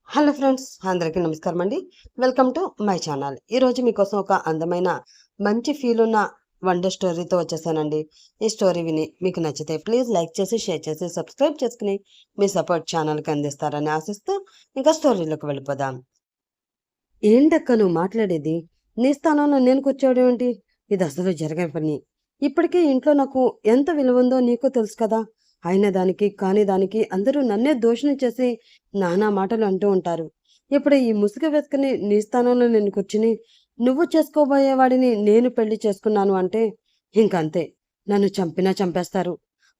Hello friends, అందరికీ నమస్కారం అండి. Welcome to my channel. ఈరోజు మీకోసం ఒక అందమైన మంచి ఫీల్ ఉన్న వండర్ స్టోరీతో వచ్చేసానండి. ఈ స్టోరీ విని మీకు నచ్చితే ప్లీజ్ లైక్ చేసి, షేర్ చేసి, సబ్స్క్రైబ్ చేసుకుని మీ సపోర్ట్ ఛానల్కి అందిస్తారని ఆశిస్తూ ఇంకా స్టోరీలోకి వెళ్ళిపోదాం. ఏంటక్క నువ్వు మాట్లాడేది? నీ స్థానంలో నేను కూర్చోవడం ఏంటి? ఇది అసలు జరగని పని. ఇప్పటికే ఇంట్లో నాకు ఎంత విలువ ఉందో నీకు తెలుసు కదా. అయిన దానికి కాని దానికి అందరూ నన్నే దోషిని చేసి నానా మాటలు అంటూ ఉంటారు. ఇప్పుడు ఈ ముసుగు వేసుకుని నీ స్థానంలో నేను కూర్చుని నువ్వు చేసుకోబోయేవాడిని నేను పెళ్లి చేసుకున్నాను అంటే ఇంకంతే. నన్ను చంపినా చంపేస్తారు.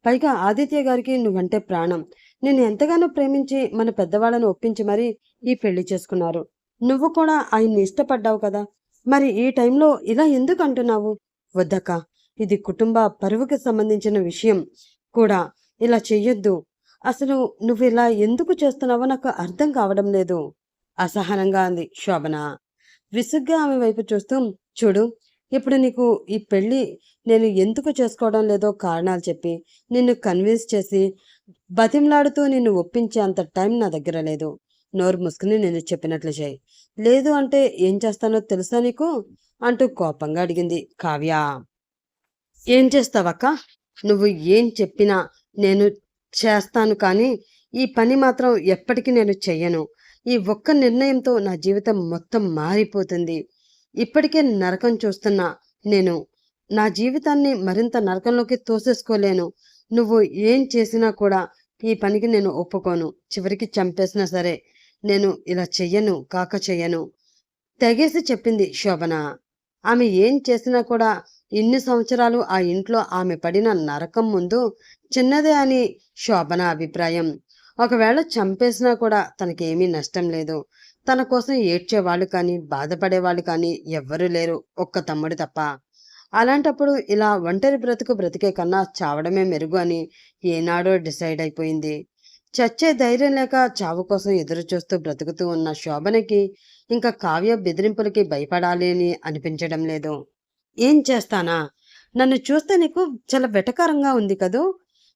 పైగా ఆదిత్య గారికి నువ్వంటే ప్రాణం. నేను ఎంతగానో ప్రేమించి మన పెద్దవాళ్ళను ఒప్పించి మరీ ఈ పెళ్లి చేసుకున్నారు. నువ్వు కూడా ఆయన్ని ఇష్టపడ్డావు కదా. మరి ఈ టైంలో ఇలా ఎందుకు అంటున్నావు? వద్దక్క, ఇది కుటుంబ పరువుకి సంబంధించిన విషయం కూడా. ఇలా చెయ్యొద్దు. అసలు నువ్వు ఇలా ఎందుకు చేస్తున్నావో నాకు అర్థం కావడం లేదు. అసహనంగా అంది శోభన. విసుగ్గా ఆమె వైపు చూస్తూ, చూడు, ఇప్పుడు నీకు ఈ పెళ్లి నేను ఎందుకు చేసుకోవడం లేదో కారణాలు చెప్పి నిన్ను కన్విన్స్ చేసి బతిమలాడుతూ నిన్ను ఒప్పించే అంత టైం నా దగ్గర లేదు. నోరు మూసుకుని నేను చెప్పినట్లు చేయి. లేదు అంటే ఏం చేస్తానో తెలుసా నీకు? అంటూ కోపంగా అడిగింది కావ్య. ఏం చేస్తావక్క? నువ్వు ఏం చెప్పినా నేను చేస్తాను, కానీ ఈ పని మాత్రం ఎప్పటికీ నేను చెయ్యను. ఈ ఒక్క నిర్ణయంతో నా జీవితం మొత్తం మారిపోతుంది. ఇప్పటికే నరకం చూస్తున్నా నేను. నా జీవితాన్ని మరింత నరకంలోకి తోసేసుకోలేను. నువ్వు ఏం చేసినా కూడా ఈ పనికి నేను ఒప్పుకోను. చివరికి చంపేసినా సరే నేను ఇలా చెయ్యను కాక చెయ్యను. తెగేసి చెప్పింది శోభన. ఆమె ఏం చేసినా కూడా ఇన్ని సంవత్సరాలు ఆ ఇంట్లో ఆమె పడిన నరకం ముందు చిన్నదే అని శోభన అభిప్రాయం. ఒకవేళ చంపేసినా కూడా తనకేమీ నష్టం లేదు. తన కోసం ఏడ్చేవాళ్ళు కానీ బాధపడేవాళ్ళు కానీ ఎవ్వరూ లేరు, ఒక్క తమ్ముడు తప్ప. అలాంటప్పుడు ఇలా ఒంటరి బ్రతుకు బ్రతికే కన్నా చావడమే మెరుగు అని ఏనాడో డిసైడ్ అయిపోయింది. చచ్చే ధైర్యం లేక చావు కోసం ఎదురు చూస్తూ బ్రతుకుతూ ఉన్న శోభనకి ఇంకా కావ్య బెదిరింపులకి భయపడాలి అని అనిపించడం లేదు. ఏం చేస్తానా? నన్ను చూస్తే నీకు చాలా వెటకారంగా ఉంది కదూ.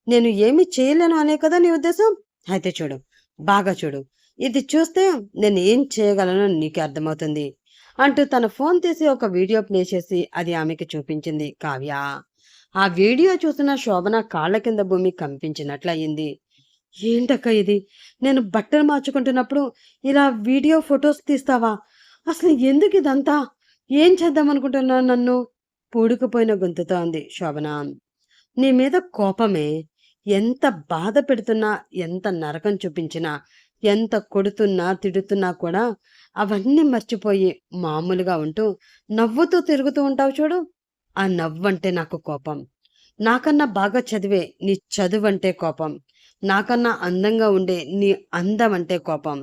నేను ఏమీ చేయలేను అనే కదా నీ ఉద్దేశం? అయితే చూడు, బాగా చూడు. ఇది చూస్తే నేను ఏం చేయగలను నీకు అర్థమవుతుంది. అంటూ తన ఫోన్ తీసి ఒక వీడియో ప్లే చేసి అది ఆమెకి చూపించింది కావ్య. ఆ వీడియో చూసిన శోభన కాళ్ళ కింద భూమి కంపించినట్లయింది. ఏంటక్క ఇది? నేను బట్టలు మార్చుకుంటున్నప్పుడు ఇలా వీడియో ఫొటోస్ తీస్తావా? అసలు ఎందుకు ఇదంతా? ఏం చేద్దామనుకుంటున్నావు నన్ను? పూడుకుపోయిన గొంతుతో అంది శోభన. నీ మీద కోపమే. ఎంత బాధ పెడుతున్నా, ఎంత నరకం చూపించినా, ఎంత కొడుతున్నా తిడుతున్నా కూడా అవన్నీ మర్చిపోయి మామూలుగా ఉంటూ నవ్వుతూ తిరుగుతూ ఉంటావు చూడు. ఆ నవ్వంటే నాకు కోపం. నాకన్నా బాగా చదివే నీ చదువంటే కోపం. నాకన్నా అందంగా ఉండే నీ అందం అంటే కోపం.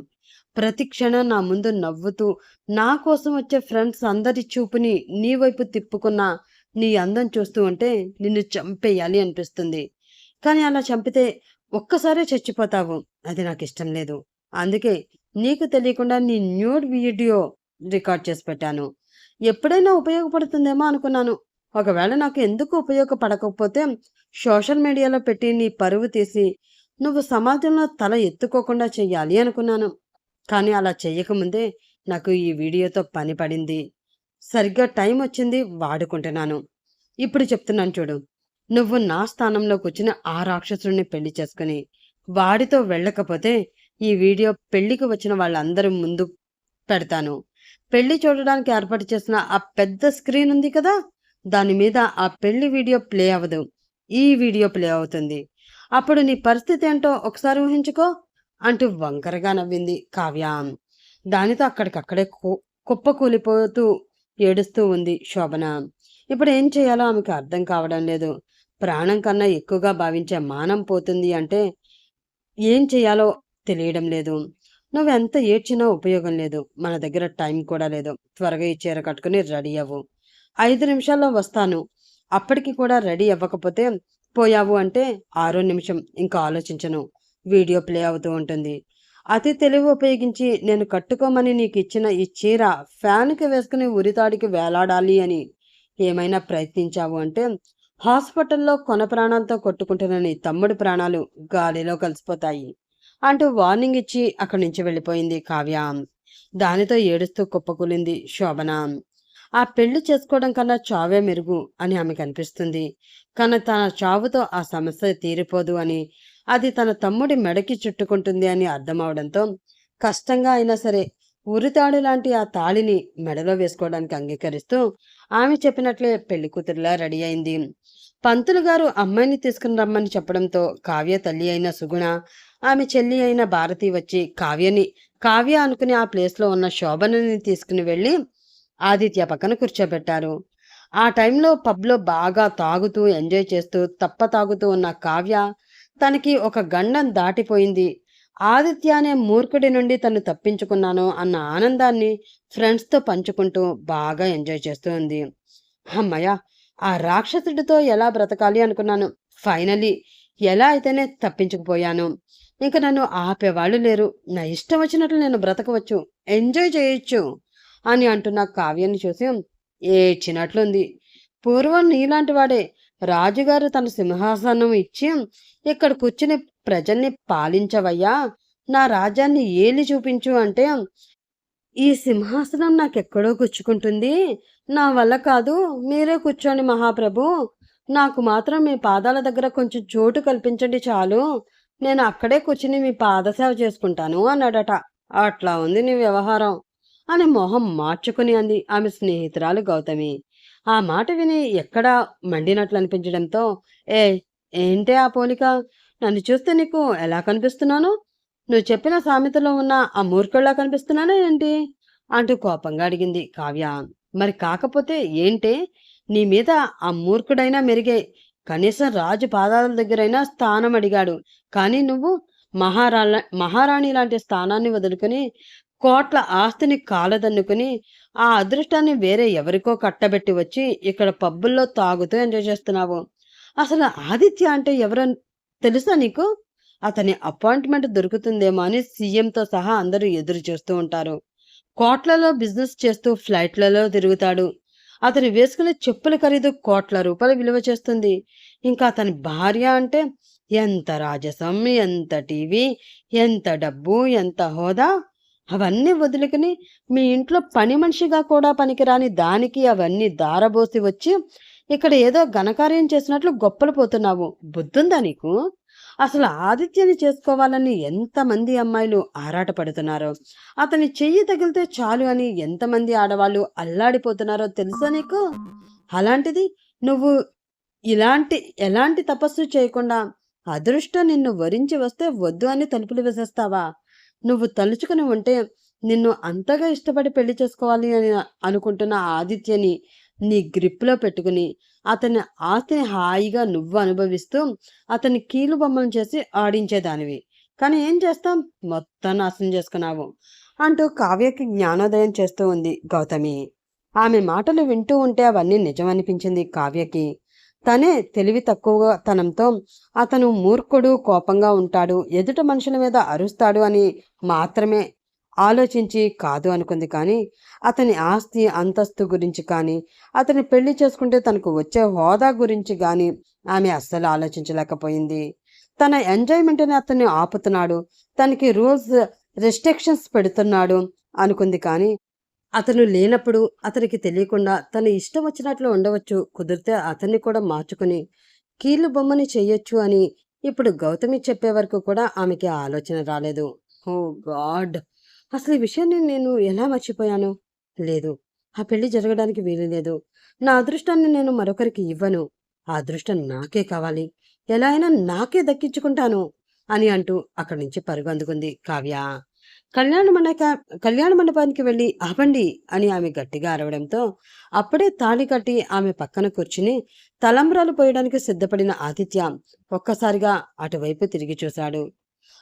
ప్రతి క్షణం నా ముందు నవ్వుతూ నా కోసం వచ్చే ఫ్రెండ్స్ అందరి చూపుని నీ వైపు తిప్పుకున్న నీ అందం చూస్తూ ఉంటే నిన్ను చంపేయాలి అనిపిస్తుంది. కానీ అలా చంపితే ఒక్కసారే చచ్చిపోతావు. అది నాకు ఇష్టం లేదు. అందుకే నీకు తెలియకుండా నీ న్యూడ్ వీడియో రికార్డ్ చేసి పెట్టాను. ఎప్పుడైనా ఉపయోగపడుతుందేమో అనుకున్నాను. ఒకవేళ నాకు ఎందుకు ఉపయోగపడకపోతే సోషల్ మీడియాలో పెట్టి నీ పరువు తీసి నువ్వు సమాజంలో తల ఎత్తుకోకుండా చెయ్యాలి అనుకున్నాను. కానీ అలా చెయ్యకముందే నాకు ఈ వీడియోతో పని పడింది. సరిగ్గా టైం వచ్చింది, వాడుకుంటున్నాను. ఇప్పుడు చెప్తున్నాను చూడు. నువ్వు నా స్థానంలో కూర్చుని ఆ రాక్షసుడిని పెళ్లి చేసుకుని వాడితో వెళ్ళకపోతే ఈ వీడియో పెళ్లికి వచ్చిన వాళ్ళందరి ముందు పెడతాను. పెళ్లి చూడడానికి ఏర్పాటు చేసిన ఆ పెద్ద స్క్రీన్ ఉంది కదా, దాని మీద ఆ పెళ్లి వీడియో ప్లే అవ్వదు. ఈ వీడియో ప్లే అవుతుంది. అప్పుడు నీ పరిస్థితి ఏంటో ఒకసారి ఊహించుకో అంటూ వంకరగా నవ్వింది కావ్య. దానితో అక్కడికక్కడే కుప్పకూలిపోతూ ఏడుస్తూ ఉంది శోభన. ఇప్పుడు ఏం చేయాలో ఆమెకు అర్థం కావడం లేదు. ప్రాణం కన్నా ఎక్కువగా భావించే మానం పోతుంది అంటే ఏం చేయాలో తెలియడం లేదు. నువ్వెంత ఏడ్చినా ఉపయోగం లేదు. మన దగ్గర టైం కూడా లేదు. త్వరగా ఈ చీర కట్టుకుని రెడీ అవ్వు. 5 నిమిషాల్లో వస్తాను. అప్పటికి కూడా రెడీ అవ్వకపోతే పోయావు అంటే 6వ నిమిషం ఇంకా ఆలోచించను. వీడియో ప్లే అవుతూ ఉంటుంది. అతి తెలివి ఉపయోగించి నేను కట్టుకోమని నీకు ఇచ్చిన ఈ చీర ఫ్యాన్కి వేసుకుని ఉరితాడికి వేలాడాలి అని ఏమైనా ప్రయత్నించావు అంటే హాస్పిటల్లో కొన ప్రాణాలతో కొట్టుకుంటున్న నీ తమ్ముడి ప్రాణాలు గాలిలో కలిసిపోతాయి. అంటూ వార్నింగ్ ఇచ్చి అక్కడి నుంచి వెళ్ళిపోయింది కావ్య. దానితో ఏడుస్తూ కుప్పకూలింది శోభన. ఆ పెళ్లి చేసుకోవడం కన్నా చావే మెరుగు అని ఆమెకు అనిపిస్తుంది. కానీ తన చావుతో ఆ సమస్య తీరిపోదు అని, అది తన తమ్ముడి మెడకి చుట్టుకుంటుంది అని అర్థమవడంతో కష్టంగా అయినా సరే ఉరితాడు లాంటి ఆ తాళిని మెడలో వేసుకోవడానికి అంగీకరిస్తూ ఆమె చెప్పినట్లే పెళ్లి కూతురులా రెడీ అయింది. పంతులు గారు అమ్మాయిని తీసుకుని రమ్మని చెప్పడంతో కావ్య తల్లి అయిన సుగుణ, ఆమె చెల్లి అయిన భారతి వచ్చి కావ్య అనుకుని ఆ ప్లేస్లో ఉన్న శోభనని తీసుకుని వెళ్ళి ఆదిత్య పక్కన కూర్చోబెట్టారు. ఆ టైంలో పబ్లో బాగా తాగుతూ ఎంజాయ్ చేస్తూ తాగుతూ ఉన్న కావ్య తనకి ఒక గండం దాటిపోయింది. ఆదిత్య అనే మూర్ఖుడి నుండి తను తప్పించుకున్నాను అన్న ఆనందాన్ని ఫ్రెండ్స్తో పంచుకుంటూ బాగా ఎంజాయ్ చేస్తూ ఉంది. అమ్మయ్య, ఆ రాక్షసుడితో ఎలా బ్రతకాలి అనుకున్నాను. ఫైనలీ ఎలా అయితేనే తప్పించుకుపోయాను. ఇంక నన్ను ఆపేవాళ్ళు లేరు. నా ఇష్టం వచ్చినట్లు నేను బ్రతకవచ్చు, ఎంజాయ్ చేయొచ్చు అని అంటున్న కావ్యాన్ని చూసి ఏడ్చినట్లుంది. పూర్వం నీలాంటి వాడే రాజుగారు తన సింహాసనం ఇచ్చి ఇక్కడ కూర్చుని ప్రజల్ని పాలించవయ్యా, నా రాజ్యాన్ని ఏలి చూపించు అంటే ఈ సింహాసనం నాకెక్కడో గుచ్చుకుంటుంది, నా వల్ల కాదు, మీరే కూర్చోండి మహాప్రభు, నాకు మాత్రం మీ పాదాల దగ్గర కొంచెం చోటు కల్పించండి చాలు, నేను అక్కడే కూర్చుని మీ పాదసేవ చేసుకుంటాను అన్నాడట. అట్లా ఉంది నీ వ్యవహారం అని మొహం మార్చుకుని అంది ఆమె స్నేహితురాలు గౌతమి. ఆ మాట విని ఎక్కడా మండినట్లు అనిపించడంతో, ఏ ఏంటే ఆ పోలిక, నన్ను చూస్తే నీకు ఎలా కనిపిస్తున్నాను? నువ్వు చెప్పిన సామెతలో ఉన్న ఆ మూర్ఖుల్లా కనిపిస్తున్నానా ఏంటి అంటూ కోపంగా అడిగింది కావ్య. మరి కాకపోతే ఏంటే, నీ మీద ఆ మూర్ఖుడైనా మెరిగే, కనీసం రాజు పాదాల దగ్గరైనా స్థానం అడిగాడు. కానీ నువ్వు మహారాణి లాంటి స్థానాన్ని వదులుకుని కోట్ల ఆస్తిని కాలదన్నుకుని ఆ అదృష్టాన్ని వేరే ఎవరికో కట్టబెట్టి వచ్చి ఇక్కడ పబ్బుల్లో తాగుతూ ఎంజాయ్ చేస్తున్నావు. అసలు ఆదిత్య అంటే ఎవరో తెలుసా నీకు? అతని అపాయింట్మెంట్ దొరుకుతుందేమో అని సీఎంతో సహా అందరూ ఎదురు చూస్తూ ఉంటారు. కోట్లలో బిజినెస్ చేస్తూ ఫ్లైట్లలో తిరుగుతాడు. అతను వేసుకునే చెప్పుల ఖరీదు కోట్ల రూపాయలు విలువ చేస్తుంది. ఇంకా అతని భార్య అంటే ఎంత రాజసం, ఎంత టీవీ, ఎంత డబ్బు, ఎంత హోదా. అవన్నీ వదులుకుని మీ ఇంట్లో పని మనిషిగా కూడా పనికిరాని దానికి అవన్నీ దారబోసి వచ్చి ఇక్కడ ఏదో ఘనకార్యం చేసినట్లు గొప్పలు పోతున్నావు. బుద్ధుందా నీకు? అసలు ఆదిత్యని చేసుకోవాలని ఎంతమంది అమ్మాయిలు ఆరాటపడుతున్నారో, అతని చెయ్యి తగిలితే చాలు అని ఎంతమంది ఆడవాళ్ళు అల్లాడిపోతున్నారో తెలుసా నీకు? అలాంటిది నువ్వు ఎలాంటి తపస్సు చేయకుండా అదృష్టం నిన్ను వరించి వస్తే వద్దు అని తలుపులు వేసేస్తావా? నువ్వు తలుచుకుని ఉంటే నిన్ను అంతగా ఇష్టపడి పెళ్లి చేసుకోవాలి అని అనుకుంటున్న ఆదిత్యని నీ గ్రిప్లో పెట్టుకుని అతని ఆస్తిని హాయిగా నువ్వు అనుభవిస్తూ అతని కీలు బొమ్మను చేసి ఆడించేదానివి. కానీ ఏం చేస్తాం, మొత్తం నాశనం చేసుకున్నావు అంటూ కావ్యకి జ్ఞానోదయం చేస్తూ ఉంది గౌతమి. ఆమె మాటలు వింటూ ఉంటే అవన్నీ నిజమనిపించింది కావ్యకి. తనే తెలివి తక్కువ తనంతో అతను మూర్ఖుడు, కోపంగా ఉంటాడు, ఎదుట మనుషుల మీద అరుస్తాడు అని మాత్రమే ఆలోచించి కాదు అనుకుంది. కానీ అతని ఆస్తి అంతస్తు గురించి కానీ, అతని పెళ్లి చేసుకుంటే తనకు వచ్చే హోదా గురించి కానీ ఆమె అస్సలు ఆలోచించలేకపోయింది. తన ఎంజాయ్మెంట్ని అతన్ని ఆపుతున్నాడు, తనకి రూల్స్ రెస్ట్రిక్షన్స్ పెడుతున్నాడు అనుకుంది. కానీ అతను లేనప్పుడు అతనికి తెలియకుండా తన ఇష్టం వచ్చినట్లు ఉండవచ్చు, కుదిరితే అతన్ని కూడా మార్చుకుని కీలు బొమ్మని చెయ్యొచ్చు అని ఇప్పుడు గౌతమి చెప్పే వరకు కూడా ఆమెకి ఆలోచన రాలేదు. ఓ గాడ్, అసలు ఈ విషయాన్ని నేను ఎలా మర్చిపోయాను? లేదు, ఆ పెళ్లి జరగడానికి వీలు లేదు. నా అదృష్టాన్ని నేను మరొకరికి ఇవ్వను. ఆ అదృష్టం నాకే కావాలి, ఎలా అయినా నాకే దక్కించుకుంటాను అని అంటూ అక్కడి నుంచి పరుగు అందుకుంది కావ్య. కళ్యాణ మండపానికి వెళ్ళి ఆపండి అని ఆమె గట్టిగా అరవడంతో అప్పుడే తాళి కట్టి ఆమె పక్కన కూర్చుని తలంబ్రాలు పోయడానికి సిద్ధపడిన ఆదిత్య ఒక్కసారిగా అటువైపు తిరిగి చూశాడు.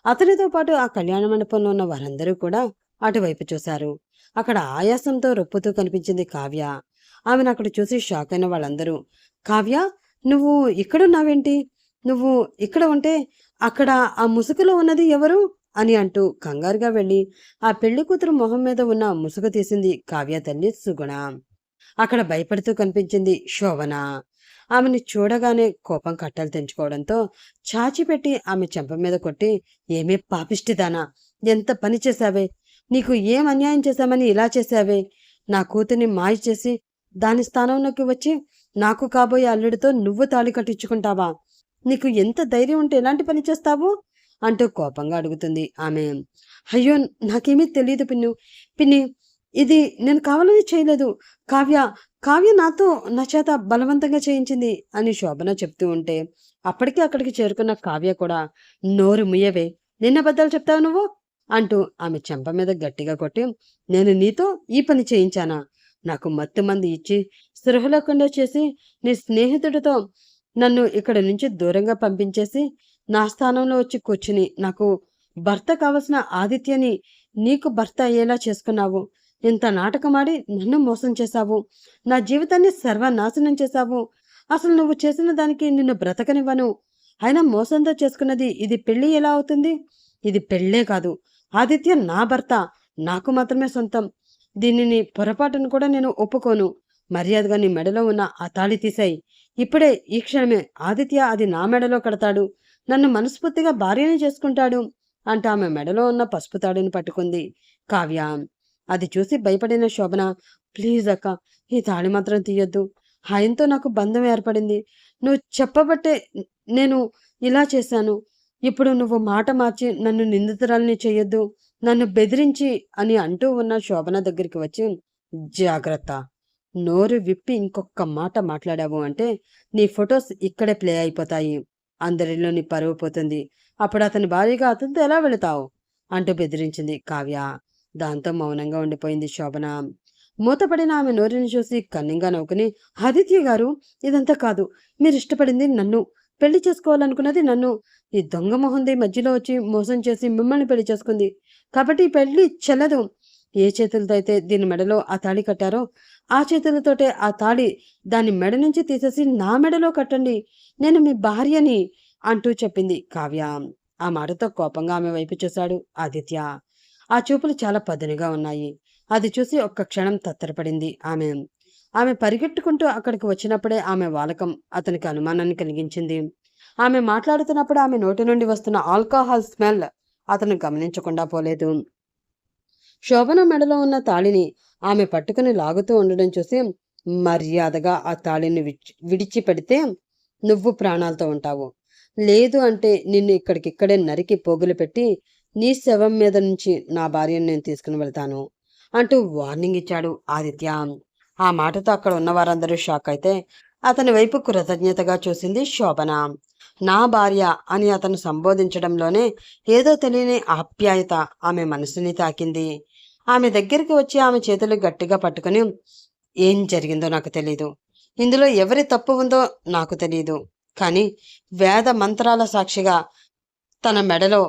అతనితో పాటు ఆ కళ్యాణ మండపంలో ఉన్న వారందరూ కూడా అటువైపు చూశారు. అక్కడ ఆయాసంతో రొప్పుతూ కనిపించింది కావ్య. ఆమెను అక్కడ చూసి షాక్ అయిన వాళ్ళందరూ, కావ్య, నువ్వు ఇక్కడున్నావేంటి? నువ్వు ఇక్కడ ఉంటే అక్కడ ఆ ముసుగులో ఉన్నది ఎవరు అని అంటూ కంగారుగా వెళ్ళి ఆ పెళ్లి కూతురు మొహం మీద ఉన్న ముసుగు తీసింది కావ్య తల్లి సుగుణ. అక్కడ భయపడుతూ కనిపించింది శోభన. ఆమెని చూడగానే కోపం కట్టలు తెంచుకోవడంతో చాచిపెట్టి ఆమె చెంప మీద కొట్టి, ఏమే పాపిష్టిదానా, ఎంత పని చేశావే, నీకు ఏం అన్యాయం చేశామని ఇలా చేశావే, నా కూతుర్ని మాయ చేసి దాని స్థానంలోకి వచ్చి నాకు కాబోయే అల్లుడితో నువ్వు తాళి కట్టించుకుంటావా, నీకు ఎంత ధైర్యం ఉంటే ఎలాంటి పని చేస్తావు అంటూ కోపంగా అడుగుతుంది ఆమె. అయ్యో, నాకేమీ తెలియదు పిన్ని, ఇది నేను కావాలని చేయలేదు. కావ్య కావ్య నా చేత బలవంతంగా చేయించింది అని శోభన చెప్తూ ఉంటే, అప్పటికే అక్కడికి చేరుకున్న కావ్య కూడా, నోరు ముయ్యవే, నిన్న బద్దాలు చెప్తావు నువ్వు అంటూ ఆమె చెంప మీద గట్టిగా కొట్టి, నేను నీతో ఈ పని చేయించానా, నాకు మత్తు మంది ఇచ్చి స్పృహ లేకుండా చేసి నీ స్నేహితుడితో నన్ను ఇక్కడ నుంచి దూరంగా పంపించేసి నా స్థానంలో వచ్చి కూర్చుని నాకు భర్త కావలసిన ఆదిత్యని నీకు భర్త అయ్యేలా చేసుకున్నావు. ఇంత నాటకమాడి నన్ను మోసం చేశావు, నా జీవితాన్ని సర్వనాశనం చేశావు. అసలు నువ్వు చేసిన దానికి నిన్ను బ్రతకనివ్వను. అయినా మోసంతో చేసుకున్నది ఇది పెళ్లి ఎలా అవుతుంది? ఇది పెళ్ళే కాదు, ఆదిత్య నా భర్త, నాకు మాత్రమే సొంతం. దీనిని పొరపాటును కూడా నేను ఒప్పుకోను. మర్యాదగా నీ మెడలో ఉన్న ఆ తాళి తీసాయి. ఇప్పుడే ఈ క్షణమే ఆదిత్య అది నా మెడలో కడతాడు, నన్ను మనస్ఫూర్తిగా భార్యని చేసుకుంటాడు అంటూ ఆమె మెడలో ఉన్న పసుపు తాడుని పట్టుకుంది కావ్య. అది చూసి భయపడిన శోభన, ప్లీజ్ అక్క, ఈ తాళి మాత్రం తీయొద్దు. ఆయనతో నాకు బంధం ఏర్పడింది. నువ్వు చెప్పబట్టే నేను ఇలా చేశాను. ఇప్పుడు నువ్వు మాట మార్చి నన్ను నిందితురాల్ని చెయ్యొద్దు, నన్ను బెదిరించి అని అంటూ ఉన్న శోభన దగ్గరికి వచ్చి, జాగ్రత్త, నోరు విప్పి ఇంకొక మాట మాట్లాడావు అంటే నీ ఫొటోస్ ఇక్కడే ప్లే అయిపోతాయి, అందరిలో నీ పరువు పోతుంది, అప్పుడు అతని భార్యగా అతనితో ఎలా వెళతావు అంటూ బెదిరించింది కావ్య. దాంతో మౌనంగా ఉండిపోయింది శోభన. మూతపడిన ఆమె నోరుని చూసి కన్నింగా నవ్వుకుని, ఆదిత్య గారు, ఇదంతా కాదు, మీరు ఇష్టపడింది నన్ను, పెళ్లి చేసుకోవాలనుకున్నది నన్ను. ఈ దొంగ మొహంది మధ్యలో వచ్చి మోసం చేసి మిమ్మల్ని పెళ్లి చేసుకుంది కాబట్టి ఈ పెళ్లి చెల్లదు. ఏ చేతులతో అయితే దీని మెడలో ఆ తాళి కట్టారో ఆ చేతులతోటే ఆ తాళి దాని మెడ నుంచి తీసేసి నా మెడలో కట్టండి, నేను మీ భార్యని అంటూ చెప్పింది కావ్య. ఆ మాటతో కోపంగా ఆమె వైపు చూశాడు ఆదిత్య. ఆ చూపులు చాలా పదునుగా ఉన్నాయి. అది చూసి ఒక్క క్షణం తత్తరపడింది ఆమె. ఆమె పరిగెట్టుకుంటూ అక్కడికి వచ్చినప్పుడే ఆమె వాలకం అతనికి అనుమానాన్ని కలిగించింది. ఆమె మాట్లాడుతున్నప్పుడు ఆమె నోటి నుండి వస్తున్న ఆల్కహాల్ స్మెల్ అతను గమనించకుండా పోలేదు. శోభన మెడలో ఉన్న తాళిని ఆమె పట్టుకుని లాగుతూ ఉండడం చూసి, మర్యాదగా ఆ తాళిని విడిచిపెడితే నువ్వు ప్రాణాలతో ఉంటావు, లేదు అంటే నిన్ను ఇక్కడికిక్కడే నరికి పోగులు పెట్టి నీ శవం మీద నుంచి నా భార్యను నేను తీసుకుని వెళ్తాను అంటూ వార్నింగ్ ఇచ్చాడు ఆదిత్య. ఆ మాటతో అక్కడ ఉన్న వారందరూ షాక్ అయితే అతని వైపు కృతజ్ఞతగా చూసింది శోభన. నా భార్య అని అతను సంబోధించడంలోనే ఏదో తెలియని ఆప్యాయత ఆమె మనసుని తాకింది. ఆమె దగ్గరికి వచ్చి ఆమె చేతులు గట్టిగా పట్టుకుని, ఏం జరిగిందో నాకు తెలీదు, ఇందులో ఎవరి తప్పు ఉందో నాకు తెలియదు, కానీ వేద మంత్రాల సాక్షిగా తన మెడలో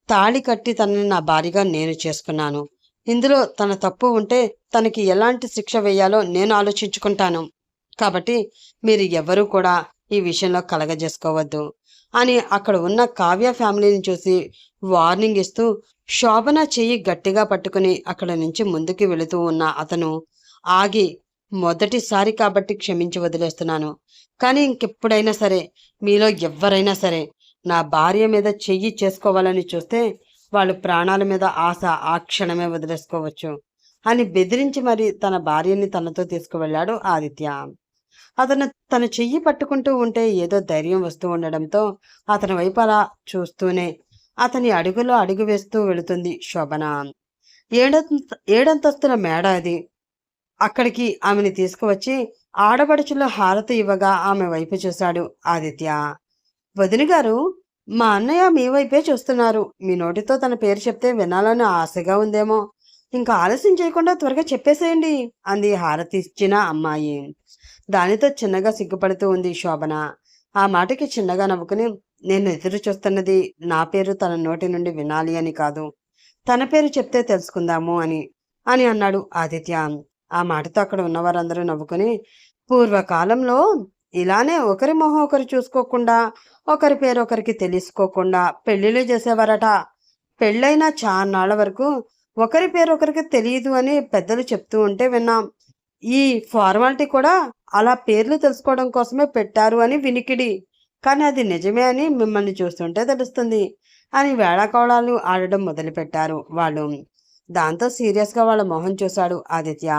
తాళి కట్టి తనని నా భార్యగా నేను చేసుకున్నాను. ఇందులో తన తప్పు ఉంటే తనకి ఎలాంటి శిక్ష వేయాలో నేను ఆలోచించుకుంటాను. కాబట్టి మీరు ఎవ్వరూ కూడా ఈ విషయంలో కలగజేసుకోవద్దు అని అక్కడ ఉన్న కావ్య ఫ్యామిలీని చూసి వార్నింగ్ ఇస్తూ శోభన చెయ్యి గట్టిగా పట్టుకుని అక్కడ నుంచి ముందుకు వెళుతూ ఉన్న అతను ఆగి, మొదటిసారి కాబట్టి క్షమించి వదిలేస్తున్నాను, కానీ ఇంకెప్పుడైనా సరే మీలో ఎవ్వరైనా సరే నా భార్య మీద చెయ్యి చేసుకోవాలని చూస్తే వాళ్ళు ప్రాణాల మీద ఆశ ఆ క్షణమే వదిలేసుకోవచ్చు అని బెదిరించి మరి తన భార్యని తనతో తీసుకువెళ్ళాడు ఆదిత్య. అతను తన చెయ్యి పట్టుకుంటూ ఉంటే ఏదో ధైర్యం వస్తూ ఉండడంతో అతని వైపు అలా చూస్తూనే అతని అడుగులో అడుగు వేస్తూ వెళుతుంది శోభన. ఏడంతస్తుల మేడ అది. అక్కడికి ఆమెని తీసుకువచ్చి ఆడపడుచులో హారతి ఇవ్వగా ఆమె వైపు చూశాడు ఆదిత్య. వదిన గారు, మా అన్నయ్య మీ వైపే చూస్తున్నారు, మీ నోటితో తన పేరు చెప్తే వినాలని ఆశగా ఉందేమో, ఇంకా ఆలస్యం చేయకుండా త్వరగా చెప్పేసేయండి అంది హారతి ఇచ్చిన అమ్మాయి. దానితో చిన్నగా సిగ్గుపడుతూ ఉంది శోభన. ఆ మాటకి చిన్నగా నవ్వుకుని, నేను ఎదురు చూస్తున్నది నా పేరు తన నోటి నుండి వినాలి అని కాదు, తన పేరు చెప్తే తెలుసుకుందాము అని అని అన్నాడు ఆదిత్య. ఆ మాటతో అక్కడ ఉన్నవారందరూ నవ్వుకుని, పూర్వకాలంలో ఇలానే ఒకరి మొహం ఒకరు చూసుకోకుండా ఒకరి పేరు ఒకరికి తెలుసుకోకుండా పెళ్లిళ్ళు చేసేవారట. పెళ్ళైనా చాన్నాళ్ల వరకు ఒకరి పేరు ఒకరికి తెలియదు అని పెద్దలు చెప్తూ ఉంటే విన్నాం. ఈ ఫార్మాలిటీ కూడా అలా పేర్లు తెలుసుకోవడం కోసమే పెట్టారు అని వినికిడి. కానీ అది నిజమే అని మిమ్మల్ని చూస్తుంటే తెలుస్తుంది అని వేళాకోళాలు ఆడడం మొదలుపెట్టారు వాళ్ళు. దాంతో సీరియస్‌గా వాళ్ళ మొహం చూశాడు ఆదిత్య.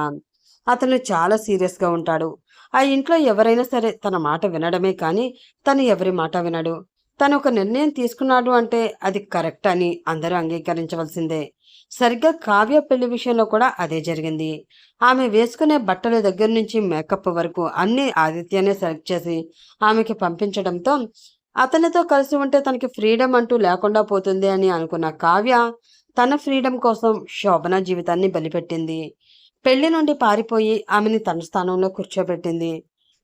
అతను చాలా సీరియస్‌గా ఉంటాడు. ఆ ఇంట్లో ఎవరైనా సరే తన మాట వినడమే కానీ తను ఎవరి మాట వినడు. తను ఒక నిర్ణయం తీసుకున్నాడు అంటే అది కరెక్ట్ అని అందరూ అంగీకరించవలసిందే. సరిగ్గా కావ్య పెళ్లి విషయంలో కూడా అదే జరిగింది. ఆమె వేసుకునే బట్టల దగ్గర నుంచి మేకప్ వరకు అన్నీ ఆదిత్యనే సెలెక్ట్ చేసి ఆమెకి పంపించడంతో అతనితో కలిసి ఉంటే తనకి ఫ్రీడమ్ అంటూ లేకుండా పోతుంది అని అనుకున్న కావ్య తన ఫ్రీడమ్ కోసం శోభన జీవితాన్ని బలిపెట్టింది. పెళ్లి నుండి పారిపోయి ఆమెని తన స్థానంలో కూర్చోబెట్టింది.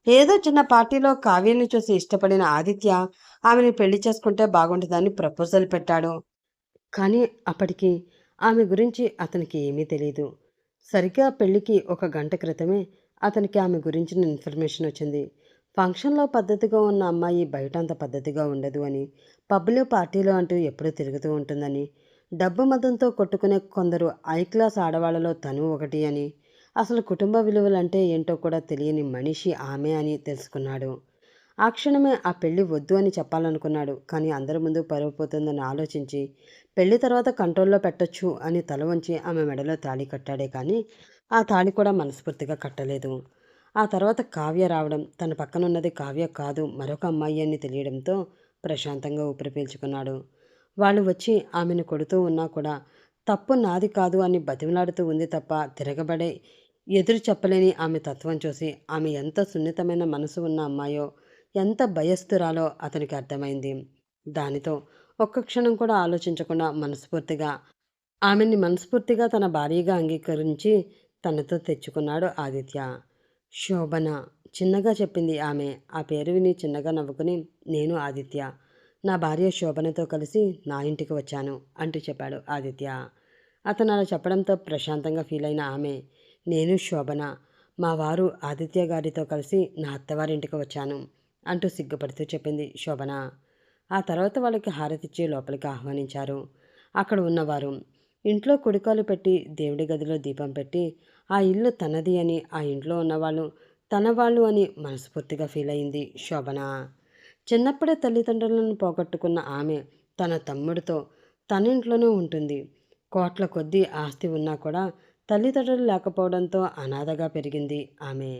ఏదో చిన్న పార్టీలో కావ్యని చూసి ఇష్టపడిన ఆదిత్య ఆమెని పెళ్లి చేసుకుంటే బాగుంటుందని ప్రపోజల్ పెట్టాడు. కానీ అప్పటికి ఆమె గురించి అతనికి ఏమీ తెలీదు. సరిగ్గా పెళ్లికి ఒక గంట క్రితమే అతనికి ఆమె గురించిన ఇన్ఫర్మేషన్ వచ్చింది. ఫంక్షన్లో పద్ధతిగా ఉన్న అమ్మాయి బయట అంత పద్ధతిగా ఉండదు అని, పబ్‌లో పార్టీలో అంటూ ఎప్పుడూ తిరుగుతూ ఉంటుందని, డబ్బు మదంతో కొట్టుకునే కొందరు హై క్లాస్ ఆడవాళ్లలో తను ఒకటి అని, అసలు కుటుంబ విలువలంటే ఏంటో కూడా తెలియని మనిషి ఆమె అని తెలుసుకున్నాడు. ఆ క్షణమే ఆ పెళ్లి వద్దు అని చెప్పాలనుకున్నాడు. కానీ అందరి ముందు పరువు పోతుందని ఆలోచించి, పెళ్లి తర్వాత కంట్రోల్‌లో పెట్టొచ్చు అని తల వంచి ఆమె మెడలో తాళి కట్టాడే కానీ, ఆ తాళి కూడా మనస్ఫూర్తిగా కట్టలేదు. ఆ తర్వాత కావ్య రావడం, తన పక్కనున్నది కావ్య కాదు మరొక అమ్మాయి అని తెలియడంతో ప్రశాంతంగా ఊపిరి పీల్చుకున్నాడు. వాళ్ళు వచ్చి ఆమెను కొడుతూ ఉన్నా కూడా తప్పు నాది కాదు అని బతిమలాడుతూ ఉంది తప్ప తిరగబడే ఎదురు చెప్పలేని ఆమె తత్వం చూసి ఆమె ఎంత సున్నితమైన మనసు ఉన్న అమ్మాయో, ఎంత భయస్థురాలో అతనికి అర్థమైంది. దానితో ఒక్క క్షణం కూడా ఆలోచించకుండా మనస్ఫూర్తిగా తన భార్యగా అంగీకరించి తనతో తెచ్చుకున్నాడు ఆదిత్య. శోభన చిన్నగా చెప్పింది ఆమె. ఆ పేరు విని చిన్నగా నవ్వుకుని, నేను ఆదిత్య. నా భార్య శోభనతో కలిసి నా ఇంటికి వచ్చాను అంటూ చెప్పాడు ఆదిత్య. అతను అలా చెప్పడంతో ప్రశాంతంగా ఫీల్ అయిన ఆమె, నేను శోభన, మా వారు ఆదిత్య గారితో కలిసి నా అత్తవారింటికి వచ్చాను అంటూ సిగ్గుపడుతూ చెప్పింది శోభన. ఆ తర్వాత వాళ్ళకి హారతిచ్చి లోపలికి ఆహ్వానించారు. అక్కడ ఉన్నవారు ఇంట్లో కుడికాలు పెట్టి దేవుడి గదిలో దీపం పెట్టి ఆ ఇల్లు తనది అని, ఆ ఇంట్లో ఉన్నవాళ్ళు తన వాళ్ళు అని మనస్ఫూర్తిగా ఫీల్ అయింది శోభన. చిన్నప్పుడే తల్లిదండ్రులను పోగొట్టుకున్న ఆమె తన తమ్ముడితో తన ఇంట్లోనే ఉంటుంది. కోట్ల కొద్దీ ఆస్తి ఉన్నా కూడా తల్లిదండ్రులు లేకపోవడంతో అనాథగా పెరిగింది ఆమె.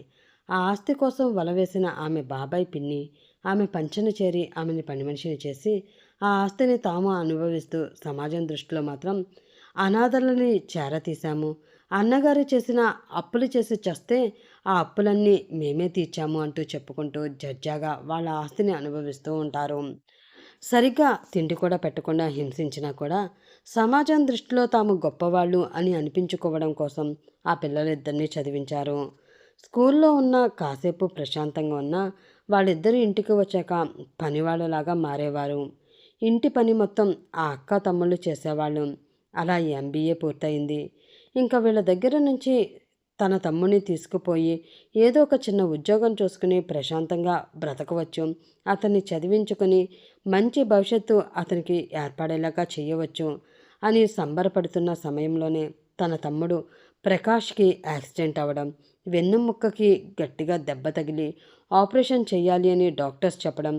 ఆ ఆస్తి కోసం వలవేసిన ఆమె బాబాయ్ పిన్ని ఆమె పంచన చేరి ఆమెని పని మనిషిని చేసి ఆ ఆస్తిని తాము అనుభవిస్తూ సమాజం దృష్టిలో మాత్రం అనాథలని చేరతీశాము. అన్నగారు చేసిన అప్పులు చేసి చస్తే ఆ అప్పులన్నీ మేమే తీర్చాము అంటూ చెప్పుకుంటూ జడ్జాగా వాళ్ళ ఆస్తిని అనుభవిస్తూ ఉంటారు. సరిగ్గా తిండి కూడా పెట్టకుండా హింసించినా కూడా సమాజం దృష్టిలో తాము గొప్పవాళ్ళు అని అనిపించుకోవడం కోసం ఆ పిల్లలిద్దరినీ చదివించారు. స్కూల్లో ఉన్న కాసేపు ప్రశాంతంగా ఉన్న వాళ్ళిద్దరూ ఇంటికి వచ్చాక పనివాళ్ళలాగా మారేవారు. ఇంటి పని మొత్తం ఆ అక్క తమ్ముళ్ళు చేసేవాళ్ళు. అలా ఎంబీఏ పూర్తయింది. ఇంకా వీళ్ళ దగ్గర నుంచి తన తమ్ముడిని తీసుకుపోయి ఏదో ఒక చిన్న ఉద్యోగం చూసుకుని ప్రశాంతంగా బ్రతకవచ్చు, అతన్ని చదివించుకొని మంచి భవిష్యత్తు అతనికి ఏర్పడేలాగా చేయవచ్చు అని సంబరపడుతున్న సమయంలోనే తన తమ్ముడు ప్రకాష్కి యాక్సిడెంట్ అవ్వడం, వెన్నుముక్కకి గట్టిగా దెబ్బ తగిలి ఆపరేషన్ చేయాలి అని డాక్టర్స్ చెప్పడం,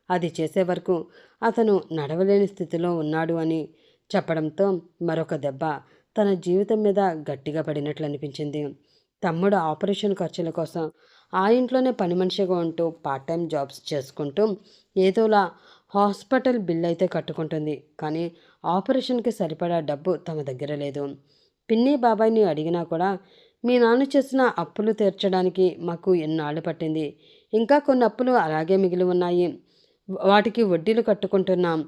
అది చేసే వరకు అతను నడవలేని స్థితిలో ఉన్నాడు అని చెప్పడంతో మరొక దెబ్బ తన జీవితం మీద గట్టిగా పడినట్లు అనిపించింది. తమ్ముడు ఆపరేషన్ ఖర్చుల కోసం ఆ ఇంట్లోనే పని మనిషిగా ఉంటూ పార్ట్ టైం జాబ్స్ చేసుకుంటూ ఏదోలా హాస్పిటల్ బిల్ అయితే కట్టుకుంటుంది. కానీ ఆపరేషన్కి సరిపడా డబ్బు తమ దగ్గర లేదు. పిన్ని బాబాయ్ని అడిగినా కూడా మీ నాన్న చేసిన అప్పులు తీర్చడానికి మాకు ఎన్నాళ్ళు పట్టింది, ఇంకా కొన్ని అప్పులు అలాగే మిగిలి ఉన్నాయి, వాటికి వడ్డీలు కట్టుకుంటున్నాం,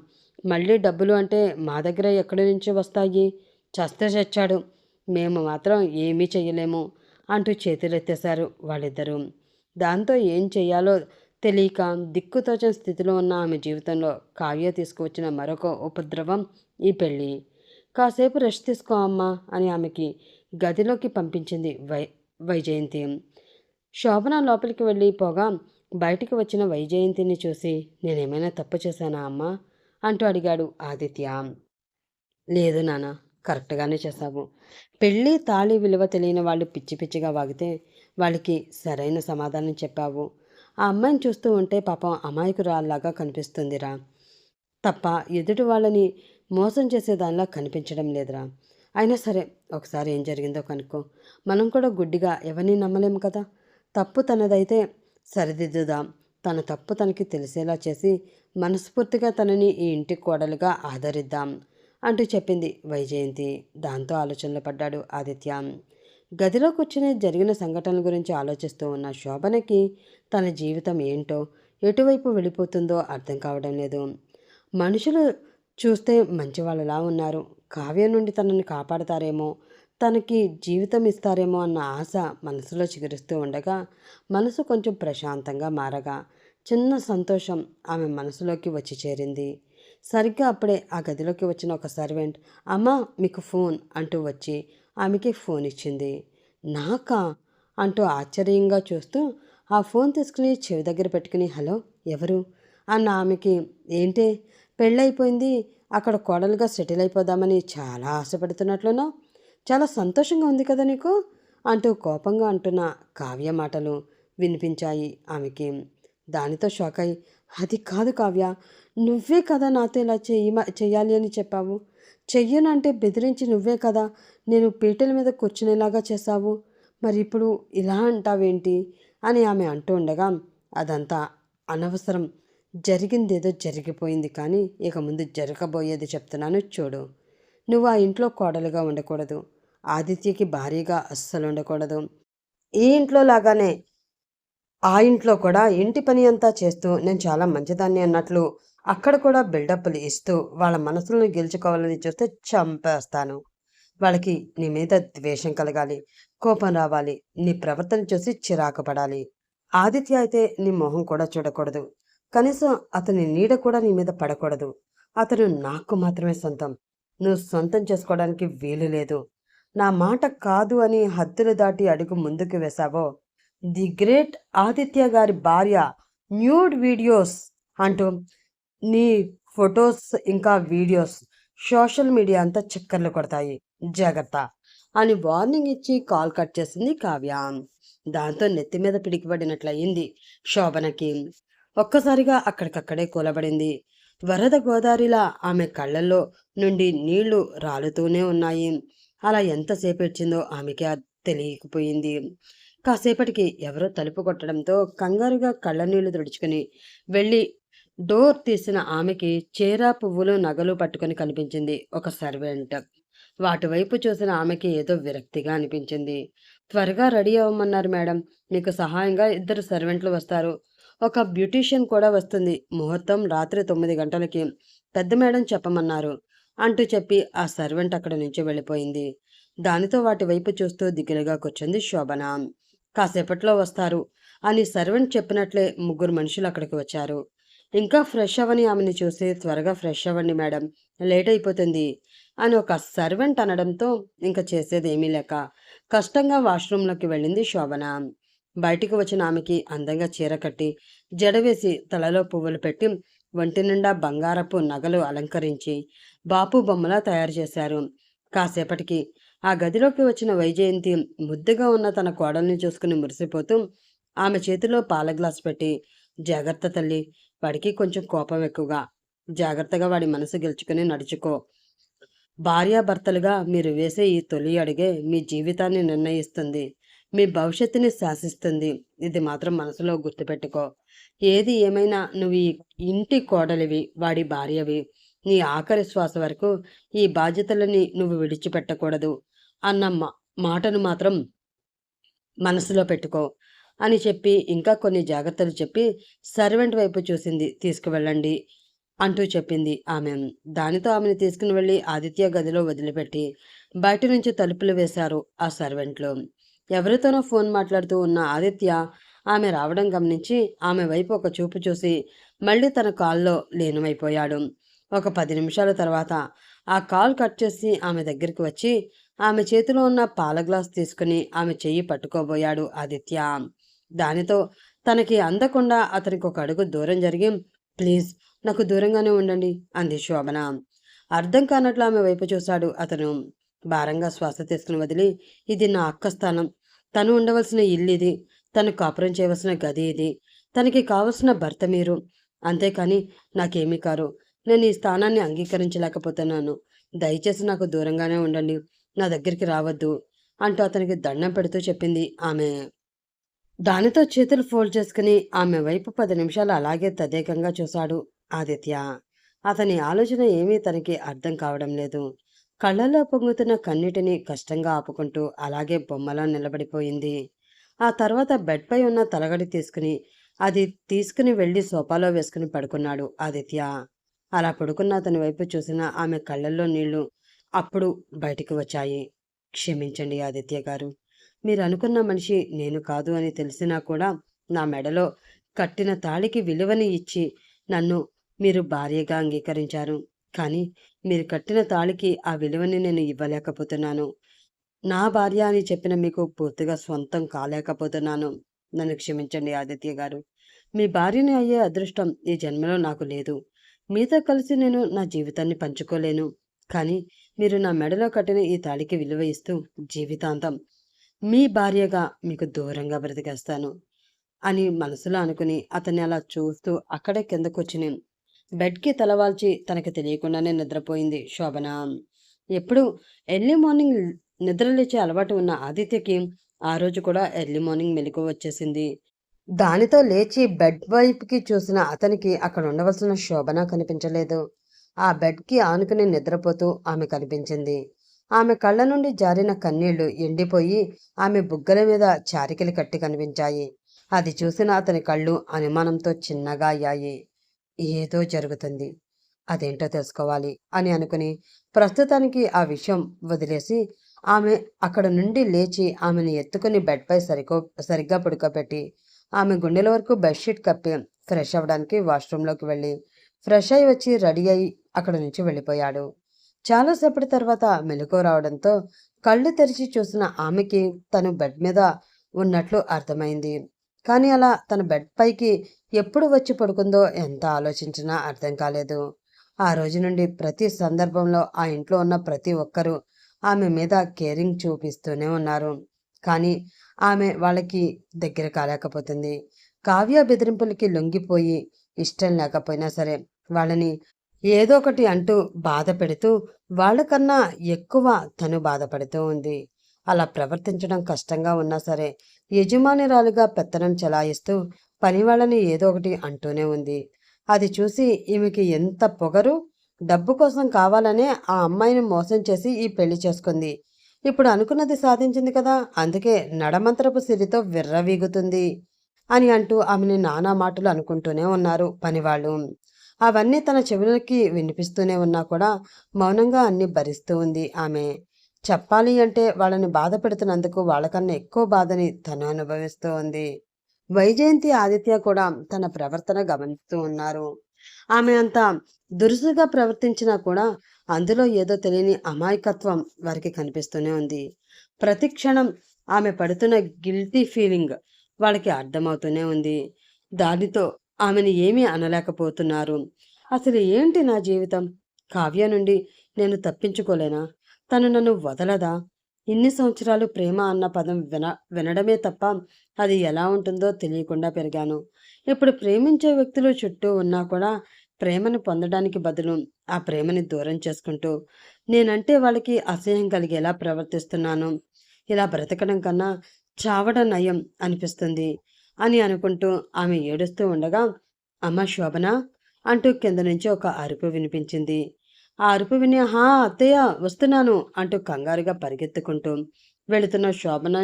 మళ్ళీ డబ్బులు అంటే మా దగ్గర ఎక్కడి నుంచి వస్తాయి, చస్తే చచ్చాడు, మేము మాత్రం ఏమీ చెయ్యలేము అంటూ చేతులెత్తేశారు వాళ్ళిద్దరూ. దాంతో ఏం చెయ్యాలో తెలియక దిక్కుతోచని స్థితిలో ఉన్న ఆమె జీవితంలో కావ్య తీసుకువచ్చిన మరొక ఉపద్రవం ఈ పెళ్ళి. కాసేపు రెస్ట్ తీసుకో అమ్మా అని ఆమెకి గదిలోకి పంపించింది వైజయంతి. శోభన లోపలికి వెళ్ళి పోగా బయటికి వచ్చిన వైజయంతిని చూసి నేనేమైనా తప్పు చేశానా అమ్మా అంటూ అడిగాడు ఆదిత్య. లేదు నాన్న, కరెక్ట్‌గానే చేశావు. పెళ్లి, తాళి విలువ తెలియని వాళ్ళు పిచ్చి పిచ్చిగా వాగితే వాళ్ళకి సరైన సమాధానం చెప్పావు. ఆ అమ్మాయిని చూస్తూ ఉంటే పాపం అమాయకురాల్లాగా కనిపిస్తుందిరా. తప్ప ఎదుటి వాళ్ళని మోసం చేసేదానిలా కనిపించడం లేదురా. అయినా సరే ఒకసారి ఏం జరిగిందో కనుక్కో. మనం కూడా గుడ్డిగా ఎవరిని నమ్మలేము కదా! తప్పు తనదైతే సరిదిద్దుదాం. తన తప్పు తనకి తెలిసేలా చేసి మనస్ఫూర్తిగా తనని ఈ ఇంటి కోడలుగా ఆదరిద్దాం అంటూ చెప్పింది వైజయంతి. దాంతో ఆలోచనలో పడ్డాడు ఆదిత్య. గదిలో కూర్చుని జరిగిన సంఘటనల గురించి ఆలోచిస్తూ ఉన్న శోభనకి తన జీవితం ఏంటో, ఎటువైపు వెళ్ళిపోతుందో అర్థం కావడం లేదు. మనుషులు చూస్తే మంచివాళ్ళలా ఉన్నారు. కావ్య నుండి తనని కాపాడతారేమో, తనకి జీవితం ఇస్తారేమో అన్న ఆశ మనసులో చిగురిస్తూ ఉండగా, మనసు కొంచెం ప్రశాంతంగా మారగా చిన్న సంతోషం ఆమె మనసులోకి వచ్చి చేరింది. సరిగ్గా అప్పుడే ఆ గదిలోకి వచ్చిన ఒక సర్వెంట్ అమ్మా మీకు ఫోన్ అంటూ వచ్చి ఆమెకి ఫోన్ ఇచ్చింది. నాకా అంటూ ఆశ్చర్యంగా చూస్తూ ఆ ఫోన్ తీసుకుని చెవి దగ్గర పెట్టుకుని హలో ఎవరు అన్న ఆమెకి ఏంటే పెళ్ళైపోయింది అక్కడ కోడలుగా సెటిల్ అయిపోదామని చాలా ఆశపడుతున్నట్లునో చాలా సంతోషంగా ఉంది కదా నీకు అంటూ కోపంగా అంటున్న కావ్య మాటలు వినిపించాయి ఆమెకి. దానితో షాక్ అయి అది కాదు కావ్య, నువ్వే కదా నాతో ఇలా చెయ్యాలి అని చెప్పావు. చెయ్యనంటే బెదిరించి నువ్వే కదా నేను పీటల మీద కూర్చునేలాగా చేశావు. మరి ఇప్పుడు ఇలా అంటావేంటి అని ఆమె అంటూ ఉండగా అదంతా అనవసరం. జరిగిందేదో జరిగిపోయింది కానీ ఇక ముందు జరగబోయేది చెప్తున్నాను చూడు. నువ్వు ఆ ఇంట్లో కోడలుగా ఉండకూడదు. ఆదిత్యకి భార్యగా అస్సలు ఉండకూడదు. ఈ ఇంట్లో లాగానే ఆ ఇంట్లో కూడా ఇంటి పని అంతా చేస్తూ నేను చాలా మంచిదాన్ని అన్నట్లు అక్కడ కూడా బిల్డప్లు ఇస్తూ వాళ్ళ మనసులను గెలుచుకోవాలని చూస్తే చంపేస్తాను. వాళ్ళకి నీ మీద ద్వేషం కలగాలి, కోపం రావాలి, నీ ప్రవర్తన చూసి చిరాకు పడాలి. ఆదిత్య అయితే నీ మొహం కూడా చూడకూడదు. కనీసం అతని నీడ కూడా నీ మీద పడకూడదు. అతను నాకు మాత్రమే సొంతం. నువ్వు సొంతం చేసుకోవడానికి వీలు లేదు. నా మాట కాదు అని హద్దులు దాటి అడుగు ముందుకు వేశావో ది గ్రేట్ ఆదిత్య గారి భార్య న్యూడ్ వీడియోస్ అంటూ నీ ఫొటోస్ ఇంకా వీడియోస్ సోషల్ మీడియా అంతా చక్కర్లు కొడతాయి, జాగ్రత్త అని వార్నింగ్ ఇచ్చి కాల్ కట్ చేసింది కావ్య. దాంతో నెత్తి మీద పిడికిపడినట్లయింది శోభనకి. ఒక్కసారిగా అక్కడికక్కడే కూలబడింది. వరద గోదారిలా ఆమె కళ్ళల్లో నుండి నీళ్లు రాలుతూనే ఉన్నాయి. అలా ఎంతసేపు ఇచ్చిందో ఆమెకి తెలియకపోయింది. కాసేపటికి ఎవరో తలుపు కొట్టడంతో కంగారుగా కళ్ళనీళ్లు తుడుచుకుని వెళ్ళి డోర్ తీసిన ఆమెకి చీర పువ్వులు నగలు పట్టుకుని కనిపించింది ఒక సర్వెంట్. వాటి వైపు చూసిన ఆమెకి ఏదో విరక్తిగా అనిపించింది. త్వరగా రెడీ అవ్వమన్నారు మేడం, మీకు సహాయంగా 2 సర్వెంట్లు వస్తారు, ఒక బ్యూటీషియన్ కూడా వస్తుంది, ముహూర్తం రాత్రి 9 గంటలకి పెద్ద మేడం చెప్పమన్నారు అంటూ చెప్పి ఆ సర్వెంట్ అక్కడి నుంచి వెళ్ళిపోయింది. దానితో వాటి వైపు చూస్తూ దిగులుగా కూర్చుంది శోభన. కాసేపట్లో వస్తారు అని సర్వెంట్ చెప్పినట్లే 3 మనుషులు అక్కడికి వచ్చారు. ఇంకా ఫ్రెష్ అవ్వని ఆమెని చూసి త్వరగా ఫ్రెష్ అవ్వండి మేడం, లేట్ అయిపోతుంది అని ఒక సర్వెంట్ అనడంతో ఇంకా చేసేదేమీ లేక కష్టంగా వాష్రూంలోకి వెళ్ళింది శోభన. బయటికి వచ్చిన ఆమెకి అందంగా చీర కట్టి జడవేసి తలలో పువ్వులు పెట్టి ఒంటి నిండా బంగారపు నగలు అలంకరించి బాపు బొమ్మలా తయారు చేశారు. కాసేపటికి ఆ గదిలోకి వచ్చిన వైజయంతి ముద్దుగా ఉన్న తన కోడల్ని చూసుకుని మురిసిపోతూ ఆమె చేతిలో పాల గ్లాస్ పెట్టి జాగ్రత్త తల్లి, వాడికి కొంచెం కోపం ఎక్కువగా, జాగ్రత్తగా వాడి మనసు గెలుచుకుని నడుచుకో. భార్యాభర్తలుగా మీరు వేసే ఈ తొలి అడుగే మీ జీవితాన్ని నిర్ణయిస్తుంది, మీ భవిష్యత్తుని శాసిస్తుంది. ఇది మాత్రం మనసులో గుర్తుపెట్టుకో. ఏది ఏమైనా నువ్వు ఈ ఇంటి కోడలివి, వాడి భార్యవి. నీ ఆఖరి శ్వాస వరకు ఈ బాధ్యతలని నువ్వు విడిచిపెట్టకూడదు అన్న మాటను మాత్రం మనసులో పెట్టుకో అని చెప్పి ఇంకా కొన్ని జాగ్రత్తలు చెప్పి సర్వెంట్ వైపు చూసింది. తీసుకువెళ్ళండి అంటూ చెప్పింది ఆమె. దానితో ఆమెను తీసుకుని వెళ్ళి ఆదిత్య గదిలో వదిలిపెట్టి బయట నుంచి తలుపులు వేశారు ఆ సర్వెంట్లు. ఎవరితోనో ఫోన్ మాట్లాడుతూ ఉన్న ఆదిత్య ఆమె రావడం గమనించి ఆమె వైపు ఒక చూపు చూసి మళ్ళీ తన కాల్లో లీనమైపోయాడు. ఒక 10 నిమిషాల తర్వాత ఆ కాల్ కట్ చేసి ఆమె దగ్గరికి వచ్చి ఆమె చేతిలో ఉన్న పాల గ్లాస్ తీసుకుని ఆమె చెయ్యి పట్టుకోబోయాడు ఆదిత్య. దానితో తనకి అందకుండా అతనికి ఒక అడుగు దూరం జరిగి ప్లీజ్ నాకు దూరంగానే ఉండండి అంది శోభన. అర్థం కానట్లు ఆమె వైపు చూశాడు అతను. భారంగా శ్వాస తీసుకుని వదిలి, ఇది నా అక్క స్థానం. తను ఉండవలసిన ఇల్లు ఇది. తను కాపురం చేయవలసిన గది ఇది. తనకి కావలసిన భర్త మీరు. అంతేకాని నాకేమీ కారు. నేను ఈ స్థానాన్ని అంగీకరించలేకపోతున్నాను. దయచేసి నాకు దూరంగానే ఉండండి. నా దగ్గరికి రావద్దు అంటూ అతనికి దండం పెడుతూ చెప్పింది ఆమె. దానితో చేతులు ఫోల్డ్ చేసుకుని ఆమె వైపు 10 నిమిషాలు అలాగే తదేకంగా చూశాడు ఆదిత్య. అతని ఆలోచన ఏమీ తనకి అర్థం కావడం లేదు. కళ్ళల్లో పొంగుతున్న కన్నీటిని కష్టంగా ఆపుకుంటూ అలాగే బొమ్మలా నిలబడిపోయింది. ఆ తర్వాత బెడ్పై ఉన్న తలగడి అది తీసుకుని వెళ్లి సోఫాలో వేసుకుని పడుకున్నాడు ఆదిత్య. అలా పడుకున్న అతని వైపు చూసిన ఆమె కళ్ళల్లో నీళ్లు అప్పుడు బయటికి వచ్చాయి. క్షమించండి ఆదిత్య గారు. మీరు అనుకున్న మనిషి నేను కాదు అని తెలిసినా కూడా నా మెడలో కట్టిన తాళికి విలువని ఇచ్చి నన్ను మీరు భార్యగా అంగీకరించారు. కానీ మీరు కట్టిన తాళికి ఆ విలువని నేను ఇవ్వలేకపోతున్నాను. నా భార్య అని చెప్పిన మీకు పూర్తిగా స్వంతం కాలేకపోతున్నాను. నన్ను క్షమించండి ఆదిత్య గారు. మీ భార్యని అయ్యే అదృష్టం ఈ జన్మలో నాకు లేదు. మీతో కలిసి నేను నా జీవితాన్ని పంచుకోలేను. కానీ మీరు నా మెడలో కట్టిన ఈ తాళికి విలువ ఇస్తూ జీవితాంతం మీ భార్యగా మీకు దూరంగా బ్రతికేస్తాను అని మనసులో అనుకుని అతన్ని అలా చూస్తూ అక్కడే కిందకొచ్చి బెడ్కి తలవాల్చి తనకి తెలియకుండానే నిద్రపోయింది శోభన. ఎప్పుడు ఎర్లీ మార్నింగ్ నిద్రలేచే అలవాటు ఉన్న ఆదిత్యకి ఆ రోజు కూడా ఎర్లీ మార్నింగ్ మెలకువ వచ్చేసింది. దానితో లేచి బెడ్ వైపుకి చూసిన అతనికి అక్కడ ఉండవలసిన శోభన కనిపించలేదు. ఆ బెడ్కి ఆనుకుని నిద్రపోతూ ఆమె కనిపించింది. ఆమె కళ్ళ నుండి జారిన కన్నీళ్లు ఎండిపోయి ఆమె బుగ్గల మీద చారికలు కట్టి కనిపించాయి. అది చూసిన అతని కళ్ళు అనుమానంతో చిన్నగా అయ్యాయి. ఏదో జరుగుతుంది, అదేంటో తెలుసుకోవాలి అని అనుకుని ప్రస్తుతానికి ఆ విషయం వదిలేసి ఆమె అక్కడ నుండి లేచి ఆమెను ఎత్తుకుని బెడ్పై సరిగ్గా పడుకోబెట్టి ఆమె గుండెల వరకు బెడ్షీట్ కప్పి ఫ్రెష్ అవ్వడానికి వాష్రూంలోకి వెళ్ళి ఫ్రెష్ అయి వచ్చి రెడీ అయి అక్కడ నుంచి వెళ్ళిపోయాడు. చాలాసేపటి తర్వాత మెలకువ రావడంతో కళ్ళు తెరిచి చూసిన ఆమెకి తను బెడ్ మీద ఉన్నట్లు అర్థమైంది. కానీ అలా తన బెడ్ పైకి ఎప్పుడు వచ్చి పడుకుందో ఎంత ఆలోచించినా అర్థం కాలేదు. ఆ రోజు నుండి ప్రతి సందర్భంలో ఆ ఇంట్లో ఉన్న ప్రతి ఒక్కరూ ఆమె మీద కేరింగ్ చూపిస్తూనే ఉన్నారు. కానీ ఆమె వాళ్ళకి దగ్గర కాలేకపోతుంది. కావ్య బెదిరింపులకి లొంగిపోయి ఇష్టం లేకపోయినా సరే వాళ్ళని ఏదో ఒకటి అంటూ బాధ పెడుతూ వాళ్ళకన్నా ఎక్కువ తను బాధపడుతూ ఉంది. అలా ప్రవర్తించడం కష్టంగా ఉన్నా సరే యజమానిరాలుగా పెత్తనం చెలాయిస్తూ పని వాళ్ళని ఏదో ఒకటి అంటూనే ఉంది. అది చూసి ఈమెకి ఎంత పొగరు. డబ్బు కోసం కావాలనే ఆ అమ్మాయిని మోసం చేసి ఈ పెళ్లి చేసుకుంది. ఇప్పుడు అనుకున్నది సాధించింది కదా, అందుకే నడమంత్రపు సిరితో విర్రవీగుతుంది అని అంటూ ఆమెని నానా మాటలు అనుకుంటూనే ఉన్నారు పనివాళ్ళు. అవన్నీ తన చెవులకి వినిపిస్తూనే ఉన్నా కూడా మౌనంగా అన్ని భరిస్తూ ఉంది ఆమె. చెప్పాలి అంటే వాళ్ళని బాధ పెడుతున్నందుకు వాళ్ళకన్నా ఎక్కువ బాధని తను అనుభవిస్తూ ఉంది. వైజయంతి ఆదిత్య కూడా తన ప్రవర్తన గమనిస్తూ ఉన్నారు. ఆమె అంత దురుసుగా ప్రవర్తించినా కూడా అందులో ఏదో తెలియని అమాయకత్వం వారికి కనిపిస్తూనే ఉంది. ప్రతి క్షణం ఆమె పడుతున్న గిల్టీ ఫీలింగ్ వాళ్ళకి అర్థమవుతూనే ఉంది. దానితో ఆమెను ఏమీ అనలేకపోతున్నారు. అసలు ఏంటి నా జీవితం? కావ్య నుండి నేను తప్పించుకోలేనా? తను నన్ను వదలదా? ఇన్ని సంవత్సరాలు ప్రేమ అన్న పదం వినడమే తప్ప అది ఎలా ఉంటుందో తెలియకుండా పెరిగాను. ఇప్పుడు ప్రేమించే వ్యక్తులు చుట్టూ ఉన్నా కూడా ప్రేమను పొందడానికి బదులు ఆ ప్రేమని దూరం చేసుకుంటూ నేనంటే వాళ్ళకి అసహ్యం కలిగేలా ప్రవర్తిస్తున్నాను. ఇలా బ్రతకడం కన్నా చావడం నయం అనిపిస్తుంది అని అనుకుంటూ ఆమె ఏడుస్తూ ఉండగా, అమ్మ శోభన అంటూ కింద నుంచి ఒక అరుపు వినిపించింది. ఆ అరుపు విని హా అత్తయ్య వస్తున్నాను అంటూ కంగారుగా పరిగెత్తుకుంటూ వెళుతున్న శోభన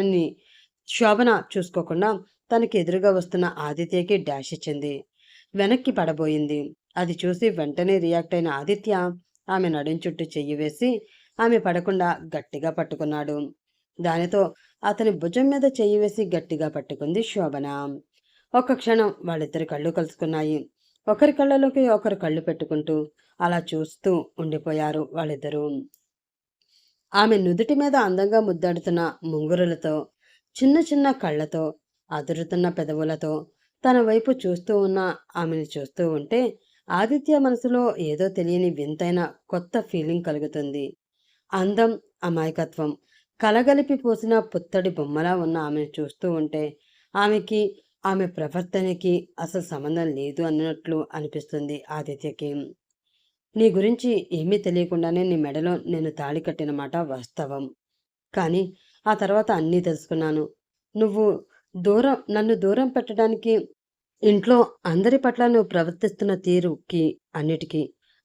చూసుకోకుండా తనకి ఎదురుగా వస్తున్న ఆదిత్యకి డాష్ ఇచ్చింది. వెనక్కి పడబోయింది. అది చూసి వెంటనే రియాక్ట్ అయిన ఆదిత్య ఆమె నడుం చుట్టూ చెయ్యి వేసి ఆమె పడకుండా గట్టిగా పట్టుకున్నాడు. దానితో అతని భుజం మీద చెయ్యి వేసి గట్టిగా పట్టుకుంది శోభన. ఒక క్షణం వాళ్ళిద్దరి కళ్ళు కలుసుకున్నాయి. ఒకరి కళ్ళలోకి ఒకరు కళ్ళు పెట్టుకుంటూ అలా చూస్తూ ఉండిపోయారు వాళ్ళిద్దరూ. ఆమె నుదుటి మీద అందంగా ముద్దాడుతున్న ముంగురులతో, చిన్న చిన్న కళ్ళతో, అదురుతున్న పెదవులతో తన వైపు చూస్తూ ఉన్న ఆమెను చూస్తూ ఉంటే ఆదిత్య మనసులో ఏదో తెలియని వింతైన కొత్త ఫీలింగ్ కలుగుతుంది. అందం, అమాయకత్వం కలగలిపి పోసిన పుత్తడి బొమ్మలా ఉన్న ఆమెను చూస్తూ ఉంటే ఆమెకి, ఆమె ప్రవర్తనకి అసలు సంబంధం లేదు అన్నట్లు అనిపిస్తుంది ఆదిత్యకి. నీ గురించి ఏమీ తెలియకుండానే నీ మెడలో నేను తాళి కట్టిన మాట వాస్తవం. కానీ ఆ తర్వాత అన్నీ తెలుసుకున్నాను. నువ్వు నన్ను దూరం పెట్టడానికి, ఇంట్లో అందరి పట్ల నువ్వు ప్రవర్తిస్తున్న తీరుకి అన్నిటికీ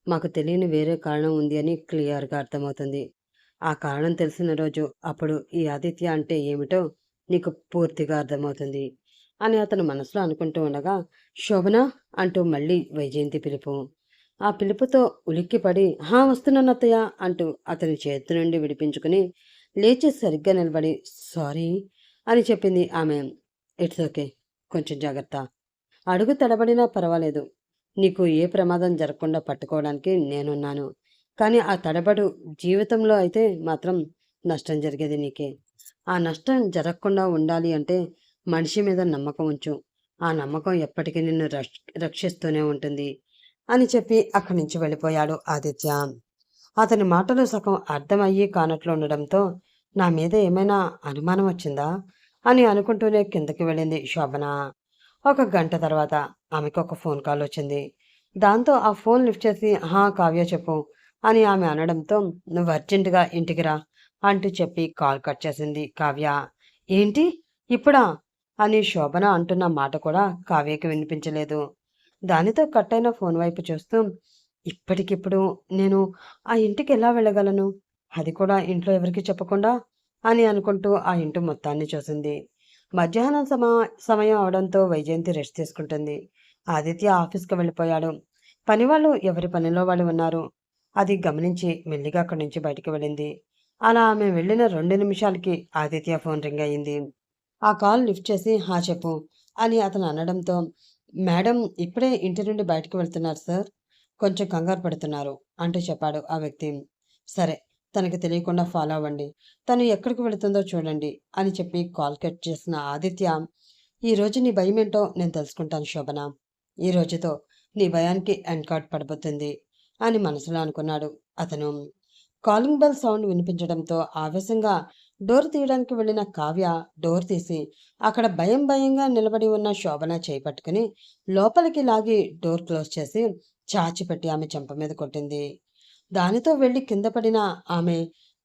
మాకు తెలియని వేరే కారణం ఉంది అని క్లియర్‌గా అర్థమవుతుంది. ఆ కారణం తెలిసిన రోజు అప్పుడు ఈ ఆదిత్య అంటే ఏమిటో నీకు పూర్తిగా అర్థమవుతుంది అని అతను మనసులో అనుకుంటూ ఉండగా, శోభన అంటూ మళ్ళీ వైజయంతి పిలుపు. ఆ పిలుపుతో ఉలిక్కిపడి హా వస్తున్నాను అత్తయ్య అంటూ అతని చేతి నుండి విడిపించుకుని లేచి సరిగ్గా నిలబడి సారీ అని చెప్పింది ఆమె. ఇట్స్ ఓకే, కొంచెం జాగ్రత్త, అడుగు తడబడినా పర్వాలేదు, నీకు ఏ ప్రమాదం జరగకుండా పట్టుకోవడానికి నేనున్నాను. కానీ ఆ తడబడు జీవితంలో అయితే మాత్రం నష్టం జరిగేది నీకే. ఆ నష్టం జరగకుండా ఉండాలి అంటే మనిషి మీద నమ్మకం ఉంచు. ఆ నమ్మకం ఎప్పటికీ నిన్ను రక్షిస్తూనే ఉంటుంది అని చెప్పి అక్కడి నుంచి వెళ్ళిపోయాడు ఆదిత్య. అతని మాటలు సగం అర్థమయ్యి కానట్లు ఉండడంతో నా మీద ఏమైనా అనుమానం వచ్చిందా అని అనుకుంటూనే కిందకి వెళ్ళింది శోభన. ఒక గంట తర్వాత ఆమెకు ఒక ఫోన్ కాల్ వచ్చింది. దాంతో ఆ ఫోన్ లిఫ్ట్ చేసి హా కావ్య చెప్పు అని ఆమె అనడంతో నువ్వు అర్జెంటుగా ఇంటికి రా అంటూ చెప్పి కాల్ కట్ చేసింది కావ్య. ఏంటి ఇప్పుడా అని శోభన అంటున్న మాట కూడా కావ్యకి వినిపించలేదు. దానితో కట్ అయిన ఫోన్ వైపు చూస్తూ ఇప్పటికిప్పుడు నేను ఆ ఇంటికి ఎలా వెళ్ళగలను, అది కూడా ఇంట్లో ఎవరికి చెప్పకుండా అని అనుకుంటూ ఆ ఇంటి మొత్తాన్ని చూసింది. మధ్యాహ్నం సమయం అవడంతో వైజయంతి రెస్ట్ తీసుకుంటుంది. ఆదిత్య ఆఫీస్కి వెళ్ళిపోయాడు. పనివాళ్ళు ఎవరి పనిలో వాళ్ళు ఉన్నారు. అది గమనించి మెల్లిగా అక్కడి నుంచి బయటికి వెళ్ళింది. అలా ఆమె వెళ్ళిన 2 నిమిషాలకి ఆదిత్య ఫోన్ రింగ్ అయింది. ఆ కాల్ లిఫ్ట్ చేసి హా చెప్పు అని అతను అనడంతో మేడం ఇప్పుడే ఇంటి నుండి బయటకు వెళ్తున్నారు సార్, కొంచెం కంగారు పడుతున్నారు అంటూ చెప్పాడు ఆ వ్యక్తి. సరే, తనకి తెలియకుండా ఫాలో అవ్వండి, తను ఎక్కడికి వెళుతుందో చూడండి అని చెప్పి కాల్ కట్ చేసిన ఆదిత్య, ఈరోజు నీ భయం ఏంటో నేను తెలుసుకుంటాను శోభన, ఈ రోజుతో నీ భయానికి ఎండ్ కార్డ్ పడిపోతుంది అని మనసులో అనుకున్నాడు అతను. కాలింగ్ బెల్ సౌండ్ వినిపించడంతో ఆవేశంగా డోర్ తీయడానికి వెళ్ళిన కావ్య డోర్ తీసి అక్కడ భయంగా నిలబడి ఉన్న శోభన చేయి పట్టుకుని లోపలికి లాగి డోర్ క్లోజ్ చేసి చాచిపెట్టి ఆమె చెంప మీద కొట్టింది. దానితో వెళ్ళి కింద పడిన ఆమె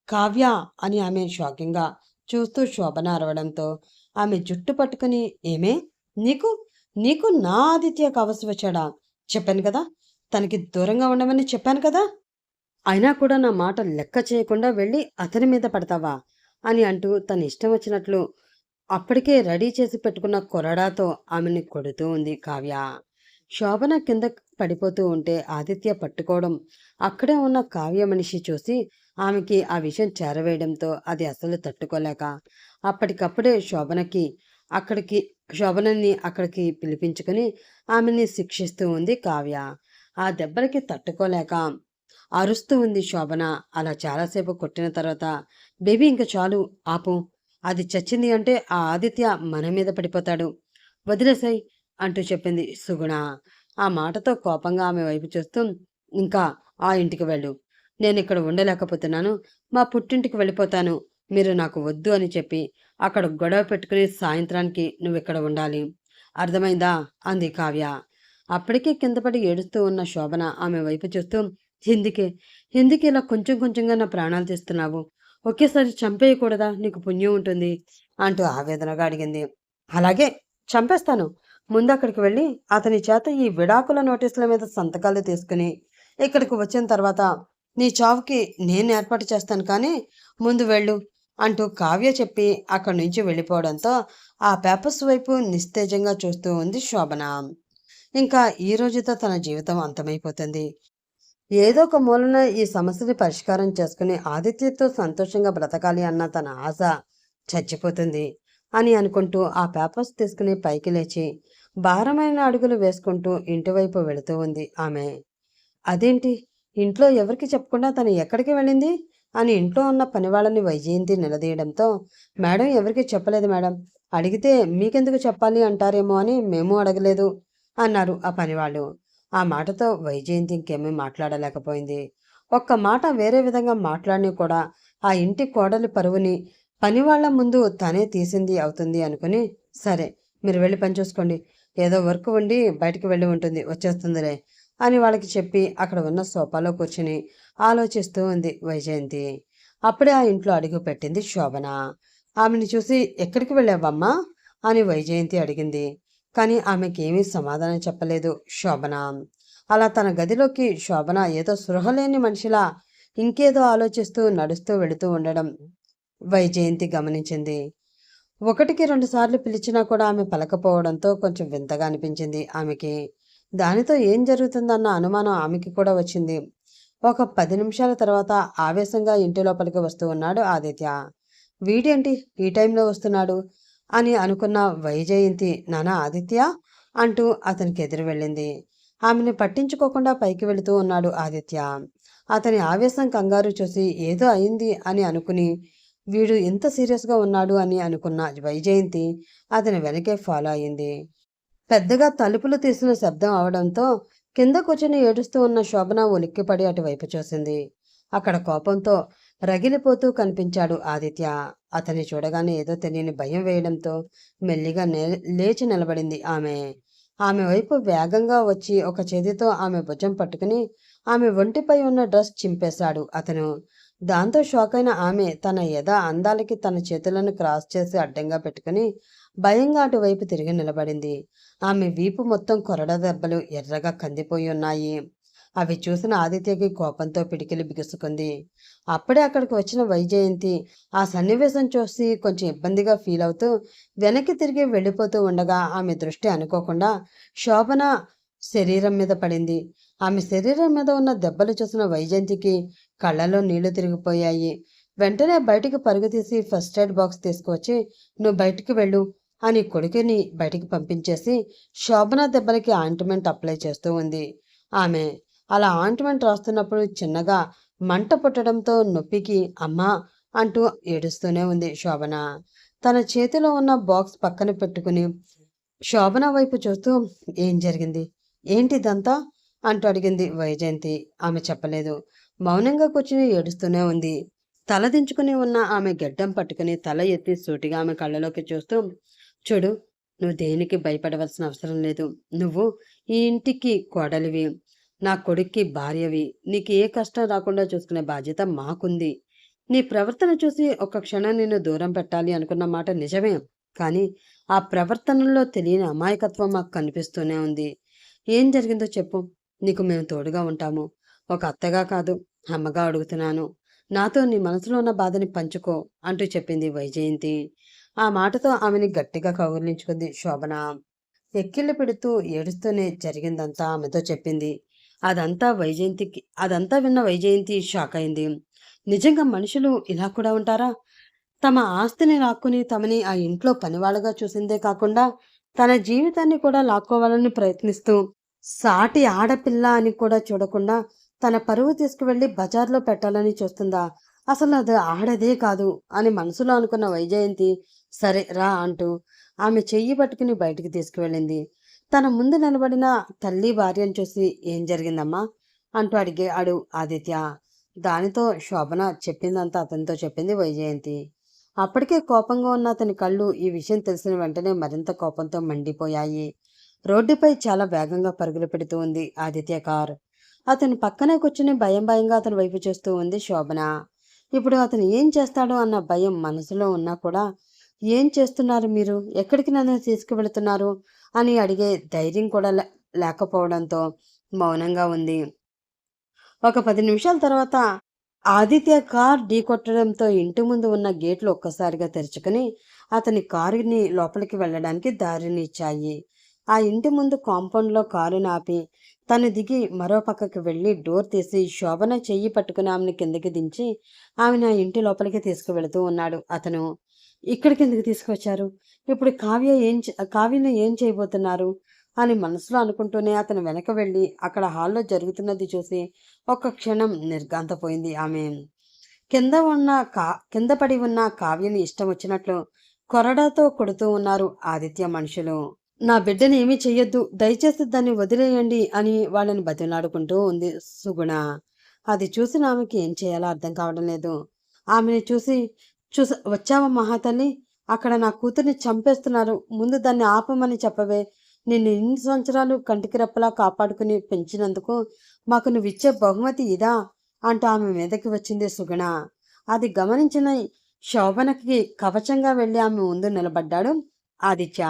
కావ్య అని ఆమె షాకింగ్గా చూస్తూ శోభన అరవడంతో ఆమె జుట్టు పట్టుకుని ఏమే, నీకు నీకు నా ఆదిత్య కావలసి వచ్చాడా, చెప్పాను కదా, తనకి దూరంగా ఉండమని చెప్పాను కదా, అయినా కూడా నా మాట లెక్క చేయకుండా వెళ్ళి అతని మీద పడతావా అని అంటూ తన ఇష్టం వచ్చినట్లు అప్పటికే రెడీ చేసి పెట్టుకున్న కొరడాతో ఆమెని కొడుతూ ఉంది కావ్య. శోభన కింద పడిపోతూ ఉంటే ఆదిత్య పట్టుకోవడం అక్కడే ఉన్న కావ్య మనిషి చూసి ఆమెకి ఆ విషయం చేరవేయడంతో అది అసలు తట్టుకోలేక అప్పటికప్పుడే శోభనని అక్కడికి పిలిపించుకుని ఆమెని శిక్షిస్తూ ఉంది కావ్య. ఆ దెబ్బలకి తట్టుకోలేక అరుస్తూ ఉంది శోభన. అలా చాలాసేపు కొట్టిన తర్వాత బేబీ ఇంక చాలు ఆపు, అది చచ్చింది అంటే ఆ ఆదిత్య మన మీద పడిపోతాడు, వదిలేసాయి అంటూ చెప్పింది సుగుణ. ఆ మాటతో కోపంగా ఆమె వైపు చూస్తూ ఇంకా ఆ ఇంటికి వెళ్ళు, నేను ఇక్కడ ఉండలేకపోతున్నాను, మా పుట్టింటికి వెళ్ళిపోతాను, మీరు నాకు వద్దు అని చెప్పి అక్కడ గొడవ పెట్టుకుని సాయంత్రానికి నువ్వు ఇక్కడ ఉండాలి, అర్థమైందా అంది కావ్య. అప్పటికే కిందపడి ఏడుస్తూ ఉన్న శోభన ఆమె వైపు చూస్తూ ఎందుకే ఇలా కొంచెం కొంచెంగా నా ప్రాణాలు తీస్తున్నావు, ఒకేసారి చంపేయకూడదా, నీకు పుణ్యం ఉంటుంది అంటూ ఆవేదనగా అడిగింది. అలాగే చంపేస్తాను, ముందు అక్కడికి వెళ్ళి అతని చేత ఈ విడాకుల నోటీసుల మీద సంతకాలు తీసుకుని ఇక్కడికి వచ్చిన తర్వాత నీ చావుకి నేను ఏర్పాటు చేస్తాను, కానీ ముందు వెళ్ళు అంటూ కావ్య చెప్పి అక్కడి నుంచి వెళ్ళిపోవడంతో ఆ పేపర్స్ వైపు నిస్తేజంగా చూస్తూ ఉంది శోభన. ఇంకా ఈ రోజుతో తన జీవితం అంతమైపోతుంది. ఏదో ఒక మూలన ఈ సమస్యని పరిష్కారం చేసుకుని ఆదిత్యతో సంతోషంగా బ్రతకాలి అన్న తన ఆశ చచ్చిపోతుంది అని అనుకుంటూ ఆ పేపర్స్ తీసుకుని పైకి లేచి భారమైన అడుగులు వేసుకుంటూ ఇంటివైపు వెళుతూ ఉంది ఆమె. అదేంటి, ఇంట్లో ఎవరికి చెప్పకుండా తను ఎక్కడికి వెళ్ళింది అని ఇంట్లో ఉన్న పనివాళ్ళని వైజయంతి నిలదీయడంతో మేడం ఎవరికి చెప్పలేదు మేడం, అడిగితే మీకెందుకు చెప్పాలి అంటారేమో అని మేము అడగలేదు అన్నారు ఆ పనివాళ్ళు. ఆ మాటతో వైజయంతి ఇంకేమీ మాట్లాడలేకపోయింది. ఒక్క మాట వేరే విధంగా మాట్లాడిని కూడా ఆ ఇంటి కోడలి పరువుని పనివాళ్ల ముందు తనే తీసింది అవుతుంది అనుకుని, సరే మీరు వెళ్ళి పని చూసుకోండి, ఏదో వర్క్ ఉండి బయటికి వెళ్ళి ఉంటుంది, వచ్చేస్తుందిలే అని వాళ్ళకి చెప్పి అక్కడ ఉన్న సోఫాలో కూర్చుని ఆలోచిస్తూ ఉంది వైజయంతి. అప్పుడే ఆ ఇంట్లో అడుగు పెట్టింది శోభన. ఆమెను చూసి ఎక్కడికి వెళ్ళావమ్మా అని వైజయంతి అడిగింది. కానీ ఆమెకేమీ సమాధానం చెప్పలేదు శోభన. అలా తన గదిలోకి శోభన ఏదో స్పృహలేని మనిషిలా ఇంకేదో ఆలోచిస్తూ నడుస్తూ వెళుతూ ఉండడం వైజయంతి గమనించింది. ఒకటికి రెండు సార్లు పిలిచినా కూడా ఆమె పలకపోవడంతో కొంచెం వింతగా అనిపించింది ఆమెకి. దానితో ఏం జరుగుతుందన్న అనుమానం ఆమెకి కూడా వచ్చింది. ఒక 10 నిమిషాల తర్వాత ఆవేశంగా ఇంటి లోపలికి వస్తూ ఉన్నాడు ఆదిత్య. వీడేంటి ఈ టైంలో వస్తున్నాడు అని అనుకున్న వైజయంతి, నానా ఆదిత్య అంటూ అతనికి ఎదురు వెళ్ళింది. ఆమెని పట్టించుకోకుండా పైకి వెళుతూ ఉన్నాడు ఆదిత్య. అతని ఆవేశం కంగారు చూసి ఏదో అయింది అని అనుకుని, వీడు ఇంత సీరియస్గా ఉన్నాడు అని అనుకున్న వైజయంతి అతని వెనకే ఫాలో అయింది. పెద్దగా తలుపులు తీసిన శబ్దం అవడంతో కింద కూర్చుని ఏడుస్తూ ఉన్న శోభన ఉలిక్కిపడి అటువైపు చూసింది. అక్కడ కోపంతో రగిలిపోతూ కనిపించాడు ఆదిత్య. అతన్ని చూడగానే ఏదో తెలియని భయం వేయడంతో మెల్లిగా లేచి నిలబడింది ఆమె. ఆమె వైపు వేగంగా వచ్చి ఒక చేతితో ఆమె భుజం పట్టుకుని ఆమె ఒంటిపై ఉన్న డ్రెస్ చింపేశాడు అతను. దాంతో షాక్ అయిన ఆమె తన అందాలకి తన చేతులను క్రాస్ చేసి అడ్డంగా పెట్టుకుని భయంగా అటువైపు తిరిగి నిలబడింది. ఆమె వీపు మొత్తం కొరడా దెబ్బలు ఎర్రగా కందిపోయి ఉన్నాయి. అవి చూసిన ఆదిత్యకి కోపంతో పిడికిలి బిగుసుకుంది. అప్పుడే అక్కడికి వచ్చిన వైజయంతి ఆ సన్నివేశం చూసి కొంచెం ఇబ్బందిగా ఫీల్ అవుతూ వెనక్కి తిరిగి వెళ్ళిపోతూ ఉండగా ఆమె దృష్టి అనుకోకుండా శోభన శరీరం మీద పడింది. ఆమె శరీరం మీద ఉన్న దెబ్బలు చూసిన వైజయంతికి కళ్ళలో నీళ్లు తిరిగిపోయాయి. వెంటనే బయటికి పరుగు తీసి ఫస్ట్ ఎయిడ్ బాక్స్ తీసుకువచ్చి, నువ్వు బయటికి వెళ్ళు అని కొడుకుని బయటికి పంపించేసి శోభన దెబ్బలకి ఆయింట్మెంట్ అప్లై చేస్తూ ఉంది ఆమె. అలా ఆయింట్మెంట్ రాస్తున్నప్పుడు చిన్నగా మంట పుట్టడంతో నొప్పికి అమ్మా అంటూ ఏడుస్తూనే ఉంది శోభన. తన చేతిలో ఉన్న బాక్స్ పక్కన పెట్టుకుని శోభన వైపు చూస్తూ, ఏం జరిగింది, ఏంటిదంతా అంటూ అడిగింది వైజయంతి. ఆమె చెప్పలేదు. మౌనంగా కూర్చుని ఏడుస్తూనే ఉంది. తల దించుకుని ఉన్న ఆమె గెడ్డం పట్టుకుని తల ఎత్తి సూటిగా ఆమె కళ్ళలోకి చూస్తూ, చూడు, నువ్వు దేనికి భయపడవలసిన అవసరం లేదు. నువ్వు ఈ ఇంటికి కోడలివి, నా కొడుక్కి భార్యవి. నీకు ఏ కష్టం రాకుండా చూసుకునే బాధ్యత మాకుంది. నీ ప్రవర్తన చూసి ఒక క్షణం నిన్ను దూరం పెట్టాలి అనుకున్న మాట నిజమే. కానీ ఆ ప్రవర్తనలో తెలియని అమాయకత్వం మాకు కనిపిస్తూనే ఉంది. ఏం జరిగిందో చెప్పు, నీకు మేము తోడుగా ఉంటాము. ఒక అత్తగా కాదు, అమ్మగా అడుగుతున్నాను. నాతో నీ మనసులో ఉన్న బాధని పంచుకో అంటూ చెప్పింది వైజయంతి. ఆ మాటతో ఆమెని గట్టిగా కౌగిలించుకుంది శోభన. ఎక్కిళ్ళు పెడుతూ ఏడుస్తూనే జరిగిందంతా ఆమెతో చెప్పింది. అదంతా విన్న వైజయంతి షాక్ అయింది. నిజంగా మనుషులు ఇలా కూడా ఉంటారా? తమ ఆస్తిని లాక్కుని తమని ఆ ఇంట్లో పనివాళ్ళగా చూసిందే కాకుండా తన జీవితాన్ని కూడా లాక్కోవాలని ప్రయత్నిస్తూ సాటి ఆడపిల్ల అని కూడా చూడకుండా తన పరువు తీసుకువెళ్ళి బజార్లో పెట్టాలని చూస్తుందా? అసలు అది ఆడదే కాదు అని మనసులో అనుకున్న వైజయంతి సరే రా అంటూ ఆమె చెయ్యి పట్టుకుని బయటికి తీసుకువెళ్ళింది. తన ముందు నిలబడిన తల్లి భార్యను చూసి ఏం జరిగిందమ్మా అంటూ అడిగాడు ఆదిత్య. దానితో శోభన చెప్పిందంతా అతనితో చెప్పింది వైజయంతి. అప్పటికే కోపంగా ఉన్న అతని కళ్ళు ఈ విషయం తెలిసిన వెంటనే మరింత కోపంతో మండిపోయాయి. రోడ్డుపై చాలా వేగంగా పరుగులు పెడుతూ ఉంది ఆదిత్య కార్. అతని పక్కనే కూర్చుని భయంగా అతని వైపు చూస్తూ ఉంది శోభన. ఇప్పుడు అతను ఏం చేస్తాడో అన్న భయం మనసులో ఉన్నా కూడా, ఏం చేస్తున్నారు మీరు, ఎక్కడికి నన్ను తీసుకువెళుతున్నారు అని అడిగే ధైర్యం కూడా లేకపోవడంతో మౌనంగా ఉంది. ఒక 10 నిమిషాల తర్వాత ఆదిత్య కార్ ఢీకొట్టడంతో ఇంటి ముందు ఉన్న గేట్లు ఒక్కసారిగా తెరుచుకుని అతని కారుని లోపలికి వెళ్ళడానికి దారిని ఇచ్చాయి. ఆ ఇంటి ముందు కాంపౌండ్లో కారుని ఆపి తను దిగి మరో పక్కకి వెళ్ళి డోర్ తీసి శోభన చెయ్యి పట్టుకుని ఆమెను కిందకి దించి ఆమెను ఆ ఇంటి లోపలికి తీసుకువెళుతూ ఉన్నాడు అతను. ఇక్కడికి ఎందుకు తీసుకొచ్చారు? ఇప్పుడు కావ్యను ఏం చేయబోతున్నారు అని మనసులో అనుకుంటూనే అతను వెనక వెళ్ళి అక్కడ హాల్లో జరుగుతున్నది చూసి ఒక్క క్షణం నిర్ఘాంతపోయింది ఆమె. కింద పడి ఉన్న కావ్యని ఇష్టం వచ్చినట్లు కొరడాతో కొడుతూ ఉన్నారు ఆదిత్య మనుషులు. నా బిడ్డని ఏమీ చెయ్యొద్దు. దయచేసి దాన్ని వదిలేయండి అని వాళ్ళని బతిమలాడుకుంటూ ఉంది సుగుణ. అది చూసిన ఆమెకి ఏం చేయాలో అర్థం కావడం లేదు. ఆమెని వచ్చావా మహాతల్లి? అక్కడ నా కూతుర్ని చంపేస్తున్నారు. ముందు దాన్ని ఆపమని చెప్పవే. నిన్ను ఇన్ని సంవత్సరాలు కంటికి రెప్పలా కాపాడుకుని పెంచినందుకు మాకు నువ్విచ్చే బహుమతి ఇదా? అంటూ ఆమె మీదకి వచ్చింది సుగుణ. అది గమనించిన శోభనకి కవచంగా వెళ్ళి ఆమె ముందు నిలబడ్డాడు ఆదిత్య.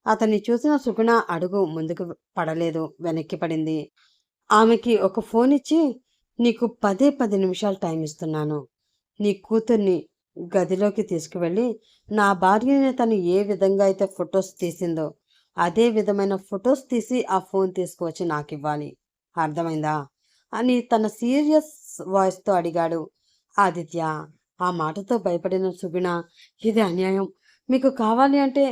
అతన్ని చూసిన సుగుణ అడుగు ముందుకు పడలేదు, వెనక్కి పడింది. ఆమెకి ఒక ఫోన్ ఇచ్చి, నీకు 10 నిమిషాలు టైం ఇస్తున్నాను. నీ కూతుర్ని గదిలోకి తీసుకువెళ్ళి నా భార్యని తను ఏ విధంగా అయితే ఫొటోస్ తీసిందో అదే విధమైన ఫొటోస్ తీసి ఆ ఫోన్ తీసుకువచ్చి నాకు ఇవ్వాలి. అర్థమైందా అని తన సీరియస్ వాయిస్తో అడిగాడు ఆదిత్య. ఆ మాటతో భయపడిన సుగుణ, ఇది అన్యాయం. మీకు కావాలి అంటే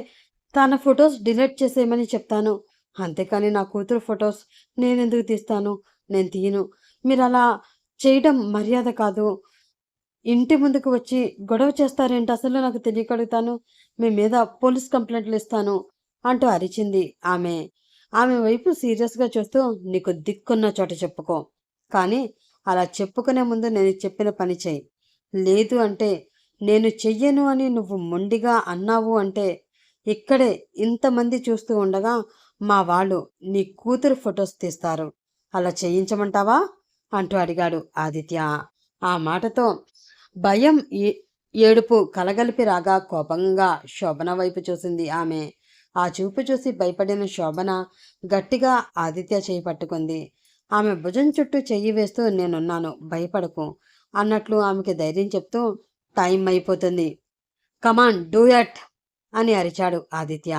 తన ఫొటోస్ డిలీట్ చేసేయమని చెప్తాను. అంతేకాని నా కూతురు ఫొటోస్ నేనెందుకు తీస్తాను? నేను తీయను. మీరు అలా చేయడం మర్యాద కాదు. ఇంటి ముందుకు వచ్చి గొడవ చేస్తారేంటి? అసలు నాకు తెలియకడుగుతాను. మీ మీద పోలీస్ కంప్లైంట్లు ఇస్తాను అంటూ అరిచింది ఆమె. ఆమె వైపు సీరియస్గా చూస్తూ, నీకు దిక్కున్న చోట చెప్పుకో. కానీ అలా చెప్పుకునే ముందు నేను చెప్పిన పని చెయ్యి. లేదు అంటే నేను చెయ్యను అని నువ్వు మొండిగా అన్నావు అంటే ఇక్కడే ఇంతమంది చూస్తూ ఉండగా మా వాళ్ళు నీ కూతురు ఫొటోస్ తీస్తారు. అలా చేయించమంటావా అంటూ అడిగాడు ఆదిత్య. ఆ మాటతో భయం ఏడుపు కలగలిపి రాగా కోపంగా శోభన వైపు చూసింది ఆమె. ఆ చూపు చూసి భయపడిన శోభన గట్టిగా ఆదిత్య చేయి పట్టుకుంది. ఆమె భుజం చుట్టూ చెయ్యి వేస్తూ నేనున్నాను, భయపడకు అన్నట్లు ఆమెకి ధైర్యం చెప్తూ, టైం అయిపోతుంది, కమాన్ డూ యట్ అని అరిచాడు ఆదిత్య.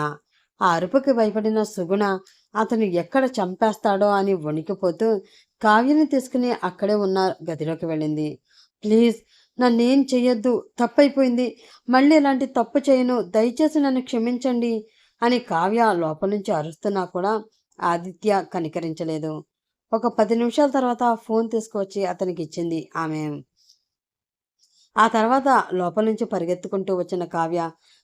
ఆ అరుపుకి భయపడిన సుగుణ అతను ఎక్కడ చంపేస్తాడో అని వణికిపోతూ కావ్యని తీసుకుని అక్కడే ఉన్న గదిలోకి వెళ్ళింది. ప్లీజ్ నన్నేం చెయ్యొద్దు, తప్పైపోయింది, మళ్ళీ ఇలాంటి తప్పు చేయను, దయచేసి నన్ను క్షమించండి అని కావ్య లోపల నుంచి అరుస్తున్నా కూడా ఆదిత్య కనికరించలేదు. ఒక 10 నిమిషాల తర్వాత ఫోన్ తీసుకువచ్చి అతనికి ఇచ్చింది ఆమె. ఆ తర్వాత లోపల నుంచి పరిగెత్తుకుంటూ వచ్చిన కావ్య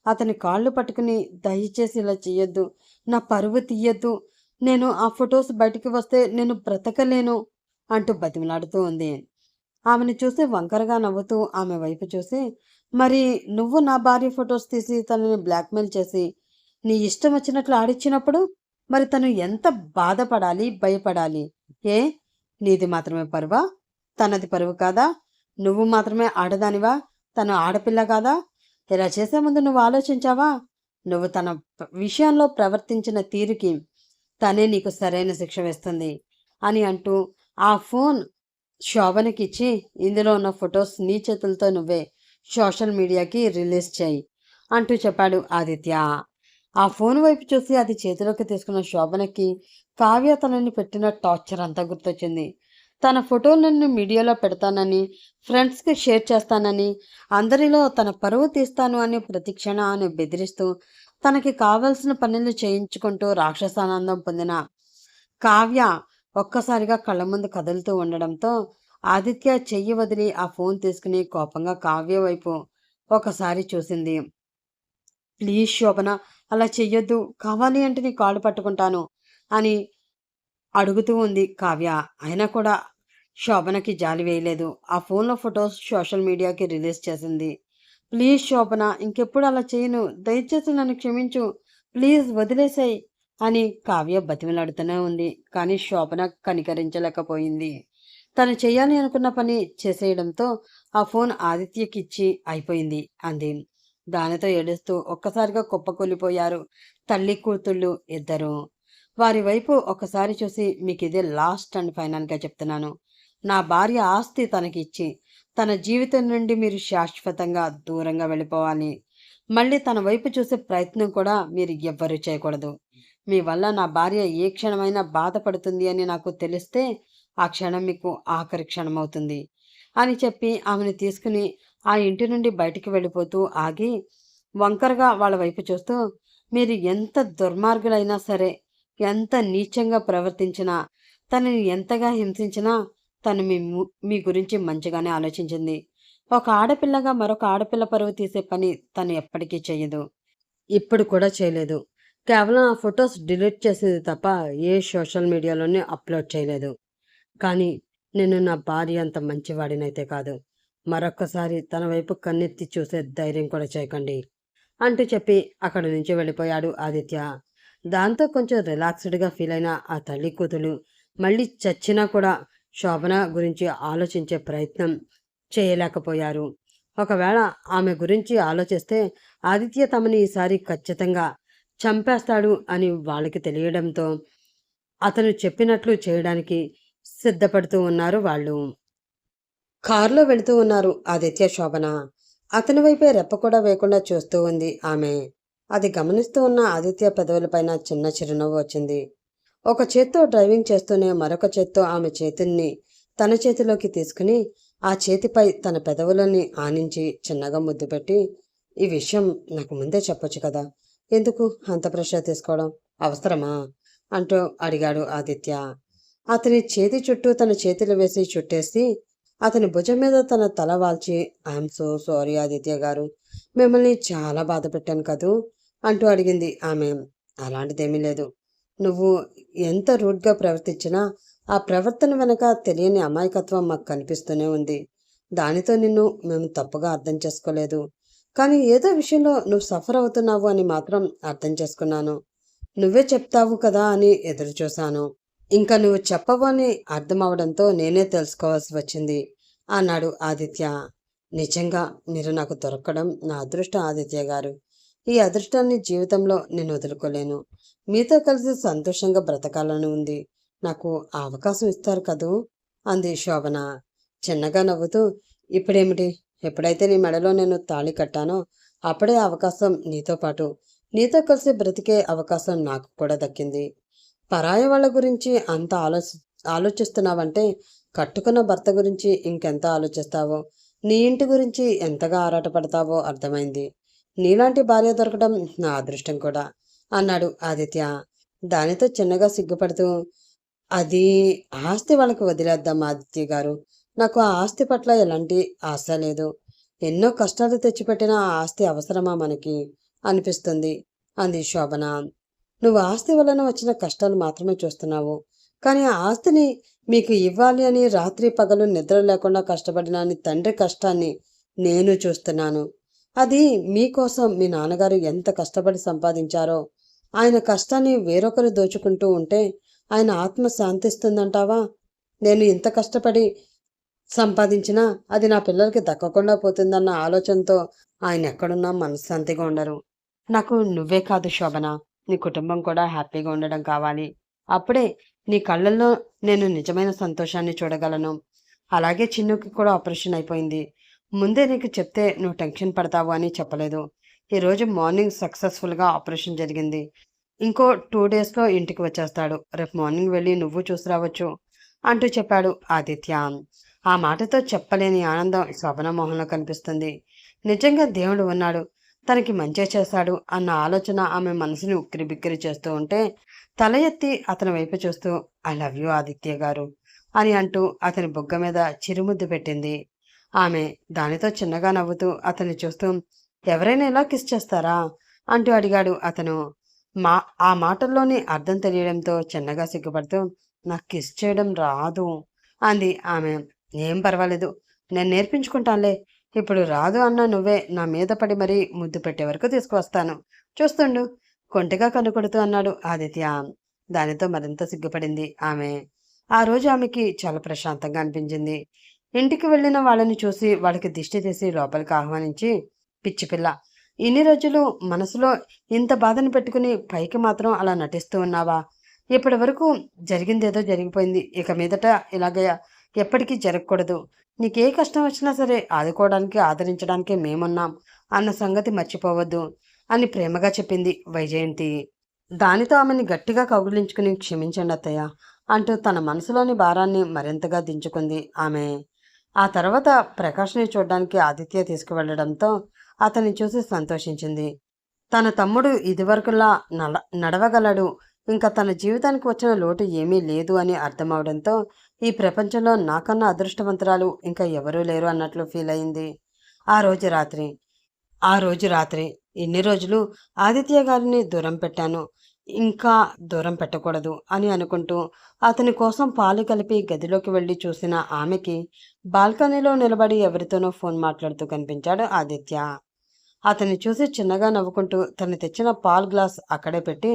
అతని కాళ్ళు పట్టుకుని, దయచేసి ఇలా చెయ్యొద్దు, నా పరువు తీయొద్దు, నేను ఆ ఫొటోస్ బయటికి వస్తే నేను బ్రతకలేను అంటూ బతిమలాడుతూ ఉంది. ఆమెను చూసి వంకరగా నవ్వుతూ ఆమె వైపు చూసి, మరి నువ్వు నా భార్య ఫొటోస్ తీసి తనని బ్లాక్మెయిల్ చేసి నీ ఇష్టం వచ్చినట్లు ఆడిచ్చినప్పుడు మరి తను ఎంత బాధపడాలి, భయపడాలి? ఏ నీది మాత్రమే పరువా? తనది పరువు కాదా? నువ్వు మాత్రమే ఆడదానివా? తను ఆడపిల్ల కాదా? ఇలా చేసే ముందు నువ్వు ఆలోచించావా? నువ్వు తన విషయంలో ప్రవర్తించిన తీరుకి తనే నీకు సరైన శిక్ష వేస్తుంది అని అంటూ ఆ ఫోన్ శోభనకిచ్చి, ఇందులో ఉన్న ఫొటోస్ నీ చేతులతో నువ్వే సోషల్ మీడియాకి రిలీజ్ చేయి అంటూ చెప్పాడు ఆదిత్య. ఆ ఫోన్ వైపు చూసి అది చేతిలోకి తీసుకున్న శోభనకి కావ్య తనని పెట్టిన టార్చర్ అంతా గుర్తొచ్చింది. తన ఫోటోలను మీడియాలో పెడతానని, ఫ్రెండ్స్కి షేర్ చేస్తానని, అందరిలో తన పరువు తీస్తాను అని ప్రతి క్షణాన్ని బెదిరిస్తూ తనకి కావలసిన పనులు చేయించుకుంటూ రాక్షసానందం పొందిన కావ్య ఒక్కసారిగా కళ్ళ ముందు కదులుతూ ఉండడంతో ఆదిత్య చెయ్యి వదిలి ఆ ఫోన్ తీసుకుని కోపంగా కావ్య వైపు ఒకసారి చూసింది. ప్లీజ్ శోభన, అలా చెయ్యొద్దు, కావాలి అంటే నీ కాళ్ళు పట్టుకుంటాను అని అడుగుతూ ఉంది కావ్య. అయినా కూడా శోభనకి జాలి వేయలేదు. ఆ ఫోన్లో ఫొటోస్ సోషల్ మీడియాకి రిలీజ్ చేసింది. ప్లీజ్ శోభన, ఇంకెప్పుడు అలా చేయను, దయచేసి నన్ను క్షమించు, ప్లీజ్ వదిలేసాయి అని కావ్య బతిమలాడుతూనే ఉంది. కానీ శోభన కనికరించలేకపోయింది. తను చేయాలి అనుకున్న పని చేసేయడంతో ఆ ఫోన్ ఆదిత్యకిచ్చి అయిపోయింది అంది. దానితో ఏడుస్తూ ఒక్కసారిగా కుప్పకూలిపోయారు తల్లి కూతుళ్ళు ఇద్దరు. వారి వైపు ఒకసారి చూసి, మీకు ఇదే లాస్ట్ అండ్ ఫైనల్గా చెప్తున్నాను. నా భార్య ఆస్తి తనకి ఇచ్చి తన జీవితం నుండి మీరు శాశ్వతంగా దూరంగా వెళ్ళిపోవాలి. మళ్ళీ తన వైపు చూసే ప్రయత్నం కూడా మీరు ఎవ్వరూ చేయకూడదు. మీ వల్ల నా భార్య ఏ క్షణమైనా బాధపడుతుంది అని నాకు తెలిస్తే ఆ క్షణం మీకు ఆఖరి క్షణం అవుతుంది అని చెప్పి ఆమెను తీసుకుని ఆ ఇంటి నుండి బయటికి వెళ్ళిపోతూ ఆగి వంకరగా వాళ్ళ వైపు చూస్తూ, మీరు ఎంత దుర్మార్గులైనా సరే, ఎంత నీచంగా ప్రవర్తించినా, తనని ఎంతగా హింసించినా తను మీ గురించి మంచిగానే ఆలోచించింది. ఒక ఆడపిల్లగా మరొక ఆడపిల్ల పరువు తీసే పని తను ఎప్పటికీ చేయదు. ఇప్పుడు కూడా చేయలేదు. కేవలం ఆ ఫొటోస్ డిలీట్ చేసింది తప్ప ఏ సోషల్ మీడియాలోనే అప్లోడ్ చేయలేదు. కానీ నేను నా భార్య అంత మంచివాడినైతే కాదు. మరొక్కసారి తన వైపు కన్నెత్తి చూసే ధైర్యం కూడా చేయకండి అంటూ చెప్పి అక్కడి నుంచి వెళ్ళిపోయాడు ఆదిత్య. దాంతో కొంచెం రిలాక్స్డ్‌గా ఫీల్ అయిన ఆ తల్లి కూతురు మళ్ళీ చచ్చినా కూడా శోభన గురించి ఆలోచించే ప్రయత్నం చేయలేకపోయారు. ఒకవేళ ఆమె గురించి ఆలోచిస్తే ఆదిత్య తమని ఈసారి ఖచ్చితంగా చంపేస్తాడు అని వాళ్ళకి తెలియడంతో అతను చెప్పినట్లు చేయడానికి సిద్ధపడుతూ ఉన్నారు వాళ్ళు. కారులో వెళుతూ ఉన్నారు ఆదిత్య, శోభన. అతని వైపే రెప్ప కూడా వేయకుండా చూస్తూ ఉంది ఆమె. అది గమనిస్తూ ఉన్న ఆదిత్య పెదవులపైన చిన్న చిరునవ్వు వచ్చింది. ఒక చేత్తో డ్రైవింగ్ చేస్తూనే మరొక చేత్తో ఆమె చేతుల్ని తన చేతిలోకి తీసుకుని ఆ చేతిపై తన పెదవులని ఆనించి చిన్నగా ముద్దు పెట్టి, ఈ విషయం నాకు ముందే చెప్పొచ్చు కదా, ఎందుకు అంత ప్రెషర్ తీసుకోవడం, అవసరమా అంటూ అడిగాడు ఆదిత్య. అతని చేతి చుట్టూ తన చేతులు వేసి చుట్టేసి అతని భుజం మీద తన తల వాల్చి, ఐఎమ్ సో సారీ ఆదిత్య గారు, మిమ్మల్ని చాలా బాధ పెట్టాను కదూ అంటూ అడిగింది ఆమె. అలాంటిదేమీ లేదు. నువ్వు ఎంత రూడ్గా ప్రవర్తించినా ఆ ప్రవర్తన వెనక తెలియని అమాయకత్వం మాకు కనిపిస్తూనే ఉంది. దానితో నిన్ను మేము తప్పుగా అర్థం చేసుకోలేదు. కానీ ఏదో విషయంలో నువ్వు సఫర్ అవుతున్నావు అని మాత్రం అర్థం చేసుకున్నాను. నువ్వే చెప్తావు కదా అని ఎదురు చూశాను. ఇంకా నువ్వు చెప్పవు అని అర్థం అవడంతో నేనే తెలుసుకోవాల్సి వచ్చింది అన్నాడు ఆదిత్య. నిజంగా మీరు నాకు దొరకడం నా అదృష్టం ఆదిత్య గారు. ఈ అదృష్టాన్ని జీవితంలో నేను వదులుకోలేను. మీతో కలిసి సంతోషంగా బ్రతకాలని ఉంది. నాకు ఆ అవకాశం ఇస్తారు కదూ అంది శోభన చిన్నగా నవ్వుతూ. ఇప్పుడేమిటి, ఎప్పుడైతే నీ మెడలో నేను తాళి కట్టానో అప్పుడే అవకాశం నీతో పాటు నీతో కలిసి బ్రతికే అవకాశం నాకు కూడా దక్కింది. పరాయ వాళ్ళ గురించి అంత ఆలోచిస్తున్నావంటే కట్టుకున్న భర్త గురించి ఇంకెంత ఆలోచిస్తావో, నీ ఇంటి గురించి ఎంతగా ఆరాటపడతావో అర్థమైంది. నీలాంటి భార్య దొరకడం నా అదృష్టం కూడా అన్నాడు ఆదిత్య. దానితో చిన్నగా సిగ్గుపడుతూ, అది ఆస్తి వాళ్ళకి వదిలేద్దాం ఆదిత్య గారు. నాకు ఆ ఆస్తి పట్ల ఎలాంటి ఆశ లేదు. ఎన్నో కష్టాలు తెచ్చిపెట్టిన ఆ ఆస్తి అవసరమా మనకి అనిపిస్తుంది అంది శోభన. నువ్వు ఆస్తి వలన వచ్చిన కష్టాలు మాత్రమే చూస్తున్నావు. కానీ ఆ ఆస్తిని మీకు ఇవ్వాలి అని రాత్రి పగలు నిద్ర లేకుండా కష్టపడిన నీ తండ్రి కష్టాన్ని నేను చూస్తున్నాను. అది మీకోసం మీ నాన్నగారు ఎంత కష్టపడి సంపాదించారో. ఆయన కష్టాన్ని వేరొకరు దోచుకుంటూ ఉంటే ఆయన ఆత్మ శాంతిస్తుందంటావా? నేను ఇంత కష్టపడి సంపాదించినా అది నా పిల్లలకి దక్కకుండా పోతుందన్న ఆలోచనతో ఆయన ఎక్కడున్నా మనశ్శాంతిగా ఉండరు. నాకు నువ్వే కాదు శోభన, నీ కుటుంబం కూడా హ్యాపీగా ఉండడం కావాలి. అప్పుడే నీ కళ్ళల్లో నేను నిజమైన సంతోషాన్ని చూడగలను. అలాగే చిన్నుకి కూడా ఆపరేషన్ అయిపోయింది. ముందే నీకు చెప్తే నువ్వు టెన్షన్ పడతావు అని చెప్పలేదు. ఈరోజు మార్నింగ్ సక్సెస్ఫుల్గా ఆపరేషన్ జరిగింది. ఇంకో 2 డేస్లో ఇంటికి వచ్చేస్తాడు. రేపు మార్నింగ్ వెళ్ళి నువ్వు చూసి రావచ్చు అంటూ చెప్పాడు ఆదిత్య. ఆ మాటతో చెప్పలేని ఆనందం శోభన మొహంలో కనిపిస్తుంది. నిజంగా దేవుడు ఉన్నాడు, తనకి మంచి చేశాడు అన్న ఆలోచన ఆమె మనసుని ఉక్కిరిబిక్కిరి చేస్తూ ఉంటే తల ఎత్తి అతని వైపు చూస్తూ, ఐ లవ్ యూ ఆదిత్య గారు అని అంటూ అతని బుగ్గ మీద చిరుముద్దు పెట్టింది ఆమె. దానితో చిన్నగా నవ్వుతూ అతన్ని చూస్తూ, ఎవరైనా ఇలా కిస్ చేస్తారా అంటూ అడిగాడు అతను. ఆ మాటల్లోని అర్థం తెలియడంతో చిన్నగా సిగ్గుపడుతూ, నాకు కిస్ చేయడం రాదు అంది ఆమె. ఏం పర్వాలేదు, నేను నేర్పించుకుంటానులే. ఇప్పుడు రాదు అన్నా నువ్వే నా మీద పడి మరీ ముద్దు పెట్టే వరకు తీసుకువస్తాను, చూస్తుండు కొంటిగా కనుకొడుతూ అన్నాడు ఆదిత్య. దానితో మరింత సిగ్గుపడింది ఆమె. ఆ రోజు ఆమెకి చాలా ప్రశాంతంగా అనిపించింది. ఇంటికి వెళ్ళిన వాళ్ళని చూసి వాళ్ళకి దిష్టి తీసి లోపలికి ఆహ్వానించి, పిచ్చిపిల్ల, ఇన్ని రోజులు మనసులో ఇంత బాధను పెట్టుకుని పైకి మాత్రం అలా నటిస్తూ ఉన్నావా? ఇప్పటి వరకు జరిగిందేదో జరిగిపోయింది. ఇక మీదట ఇలాగ ఎప్పటికీ జరగకూడదు. నీకే కష్టం వచ్చినా సరే ఆదుకోవడానికి ఆదరించడానికి మేమున్నాం అన్న సంగతి మర్చిపోవద్దు అని ప్రేమగా చెప్పింది వైజయంతి. దానితో ఆమెని గట్టిగా కౌగిలించుకుని, క్షమించండి అత్తయ్య అంటూ తన మనసులోని భారాన్ని మరింతగా దించుకుంది ఆమె. ఆ తర్వాత ప్రకాష్ని చూడ్డానికి ఆదిత్య తీసుకువెళ్లడంతో అతన్ని చూసి సంతోషించింది. తన తమ్ముడు ఇదివరకులా నడవగలడు, ఇంకా తన జీవితానికి వచ్చిన లోటు ఏమీ లేదు అని అర్థమవడంతో ఈ ప్రపంచంలో నాకన్నా అదృష్టవంతురాలు ఇంకా ఎవరూ లేరు అన్నట్లు ఫీల్ అయింది. ఆ రోజు రాత్రి ఇన్ని రోజులు ఆదిత్య గారిని దూరం పెట్టాను, ఇంకా దూరం పెట్టకూడదు అని అనుకుంటూ అతని కోసం పాలు కలిపి గదిలోకి వెళ్ళి చూసిన ఆమెకి బాల్కనీలో నిలబడి ఎవరితోనో ఫోన్ మాట్లాడుతూ కనిపించాడు ఆదిత్య. అతన్ని చూసి చిన్నగా నవ్వుకుంటూ తను తెచ్చిన పాల్ గ్లాస్ అక్కడే పెట్టి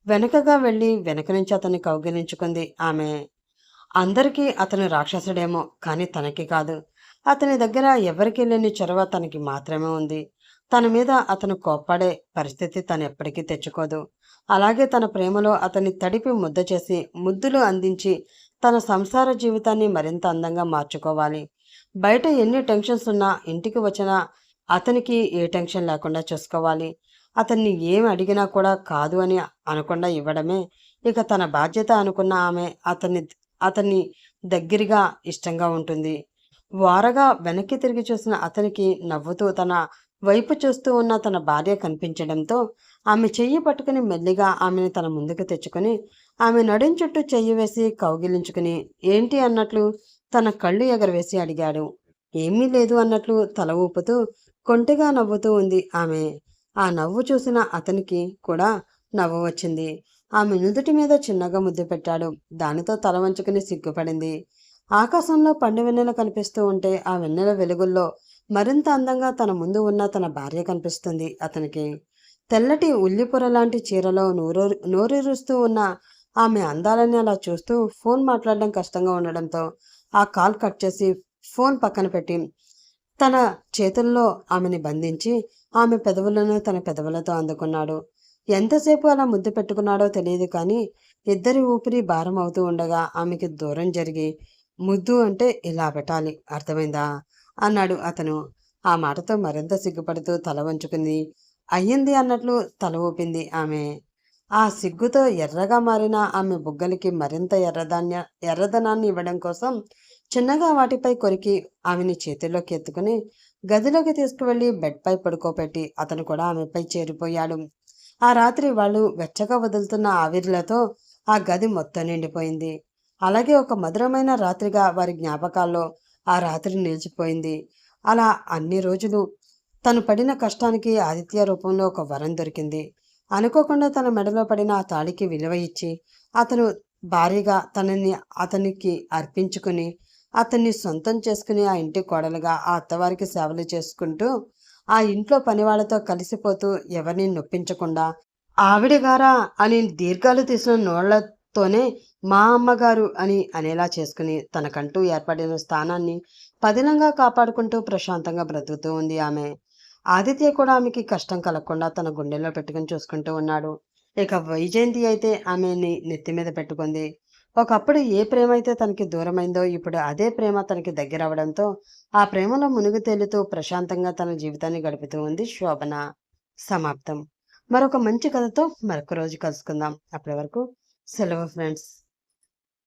వెనకగా వెళ్ళి వెనక నుంచి అతన్ని కౌగిలించుకుంది ఆమె. అందరికీ అతను రాక్షసుడేమో, కానీ తనకి కాదు. అతని దగ్గర ఎవరికీ లేని చొరవ తనకి మాత్రమే ఉంది. తన మీద అతను కోప్పడే పరిస్థితి తను ఎప్పటికీ తెచ్చుకోదు. అలాగే తన ప్రేమలో అతన్ని తడిపి ముద్ద చేసి ముద్దులు అందించి తన సంసార జీవితాన్ని మరింత అందంగా మార్చుకోవాలి. బయట ఎన్ని టెన్షన్స్ ఉన్నా ఇంటికి వచ్చినా అతనికి ఏ టెన్షన్ లేకుండా చూసుకోవాలి. అతన్ని ఏం అడిగినా కూడా కాదు అని అనకుండా ఇవ్వడమే ఇక తన బాధ్యత అనుకున్న ఆమె అతన్ని దగ్గరగా ఇష్టంగా ఉంటుంది. వారగా వెనక్కి తిరిగి చూసిన అతనికి నవ్వుతూ తన వైపు చూస్తూ ఉన్న తన భార్య కనిపించడంతో ఆమె చెయ్యి పట్టుకుని మెల్లిగా ఆమెను తన ముందుకు తెచ్చుకొని ఆమె నడుం చుట్టూ చెయ్యి వేసి కౌగిలించుకుని ఏంటి అన్నట్లు తన కళ్ళు ఎగరవేసి అడిగాడు. ఏమీ లేదు అన్నట్లు తల ఊపుతూ కొంటెగా నవ్వుతూ ఉంది ఆమె. ఆ నవ్వు చూసిన అతనికి కూడా నవ్వు వచ్చింది. ఆమె నుదుటి మీద చిన్నగా ముద్దు పెట్టాడు. దానితో తల వంచుకుని సిగ్గుపడింది. ఆకాశంలో పండు వెన్నెల కనిపిస్తూ ఉంటే ఆ వెన్నెల వెలుగుల్లో మరింత అందంగా తన ముందు ఉన్న తన భార్య కనిపిస్తుంది అతనికి. తెల్లటి ఉల్లిపొర లాంటి చీరలో నోరూరుస్తూ ఉన్న ఆమె అందాలని అలా చూస్తూ ఫోన్ మాట్లాడడం కష్టంగా ఉండడంతో ఆ కాల్ కట్ చేసి ఫోన్ పక్కన పెట్టి తన చేతుల్లో ఆమెని బంధించి ఆమె పెదవులను తన పెదవులతో అందుకున్నాడు. ఎంతసేపు అలా ముద్దు పెట్టుకున్నాడో తెలియదు, కానీ ఇద్దరి ఊపిరి భారం అవుతూ ఉండగా ఆమెకి దూరం జరిగి ముద్దు అంటే ఇలా పెట్టాలి, అర్థమైందా అన్నాడు అతను. ఆ మాటతో మరింత సిగ్గుపడుతూ తల వంచుకుంది. అయ్యింది అన్నట్లు తల ఊపింది ఆమె. ఆ సిగ్గుతో ఎర్రగా మారిన ఆమె బుగ్గలకి మరింత ఎర్రదనాన్ని ఇవ్వడం కోసం చిన్నగా వాటిపై కొరికి ఆమెని చేతిలోకి ఎత్తుకుని గదిలోకి తీసుకువెళ్లి బెడ్పై పడుకోబెట్టి అతను కూడా ఆమెపై చేరిపోయాడు. ఆ రాత్రి వాళ్ళు వెచ్చగా వదులుతున్న ఆవిర్లతో ఆ గది మొత్తం నిండిపోయింది. అలాగే ఒక మధురమైన రాత్రిగా వారి జ్ఞాపకాల్లో ఆ రాత్రి నిలిచిపోయింది. అలా అన్ని రోజులు తను పడిన కష్టానికి ఆదిత్య రూపంలో ఒక వరం దొరికింది. అనుకోకుండా తన మెడలో పడిన ఆ తాళికి విలువ ఇచ్చి అతను భారీగా అతనికి అర్పించుకుని అతన్ని సొంతం చేసుకుని ఆ ఇంటి కోడలుగా ఆ అత్తవారికి సేవలు చేసుకుంటూ ఆ ఇంట్లో పనివాళ్లతో కలిసిపోతూ ఎవరిని నొప్పించకుండా ఆవిడగారా అని దీర్ఘాలు తీసిన నోళ్లతోనే మా అమ్మగారు అని అనేలా చేసుకుని తనకంటూ ఏర్పడిన స్థానాన్ని పదిలంగా కాపాడుకుంటూ ప్రశాంతంగా బ్రతుకుతూ ఉంది ఆమె. ఆదిత్య కూడా ఆమెకి కష్టం కలగకుండా తన గుండెల్లో పెట్టుకుని చూసుకుంటూ ఉన్నాడు. ఇక వైజయంతి అయితే ఆమెని నెత్తి మీద పెట్టుకుంది. ఒకప్పుడు ఏ ప్రేమ అయితే తనకి దూరమైందో ఇప్పుడు అదే ప్రేమ తనకి దగ్గరవడంతో ఆ ప్రేమలో మునిగి తేలుతూ ప్రశాంతంగా తన జీవితాన్ని గడుపుతూ ఉంది శోభన. సమాప్తం. మరొక మంచి కథతో మరొక రోజు కలుసుకుందాం. అప్పటి వరకు సెలవు ఫ్రెండ్స్.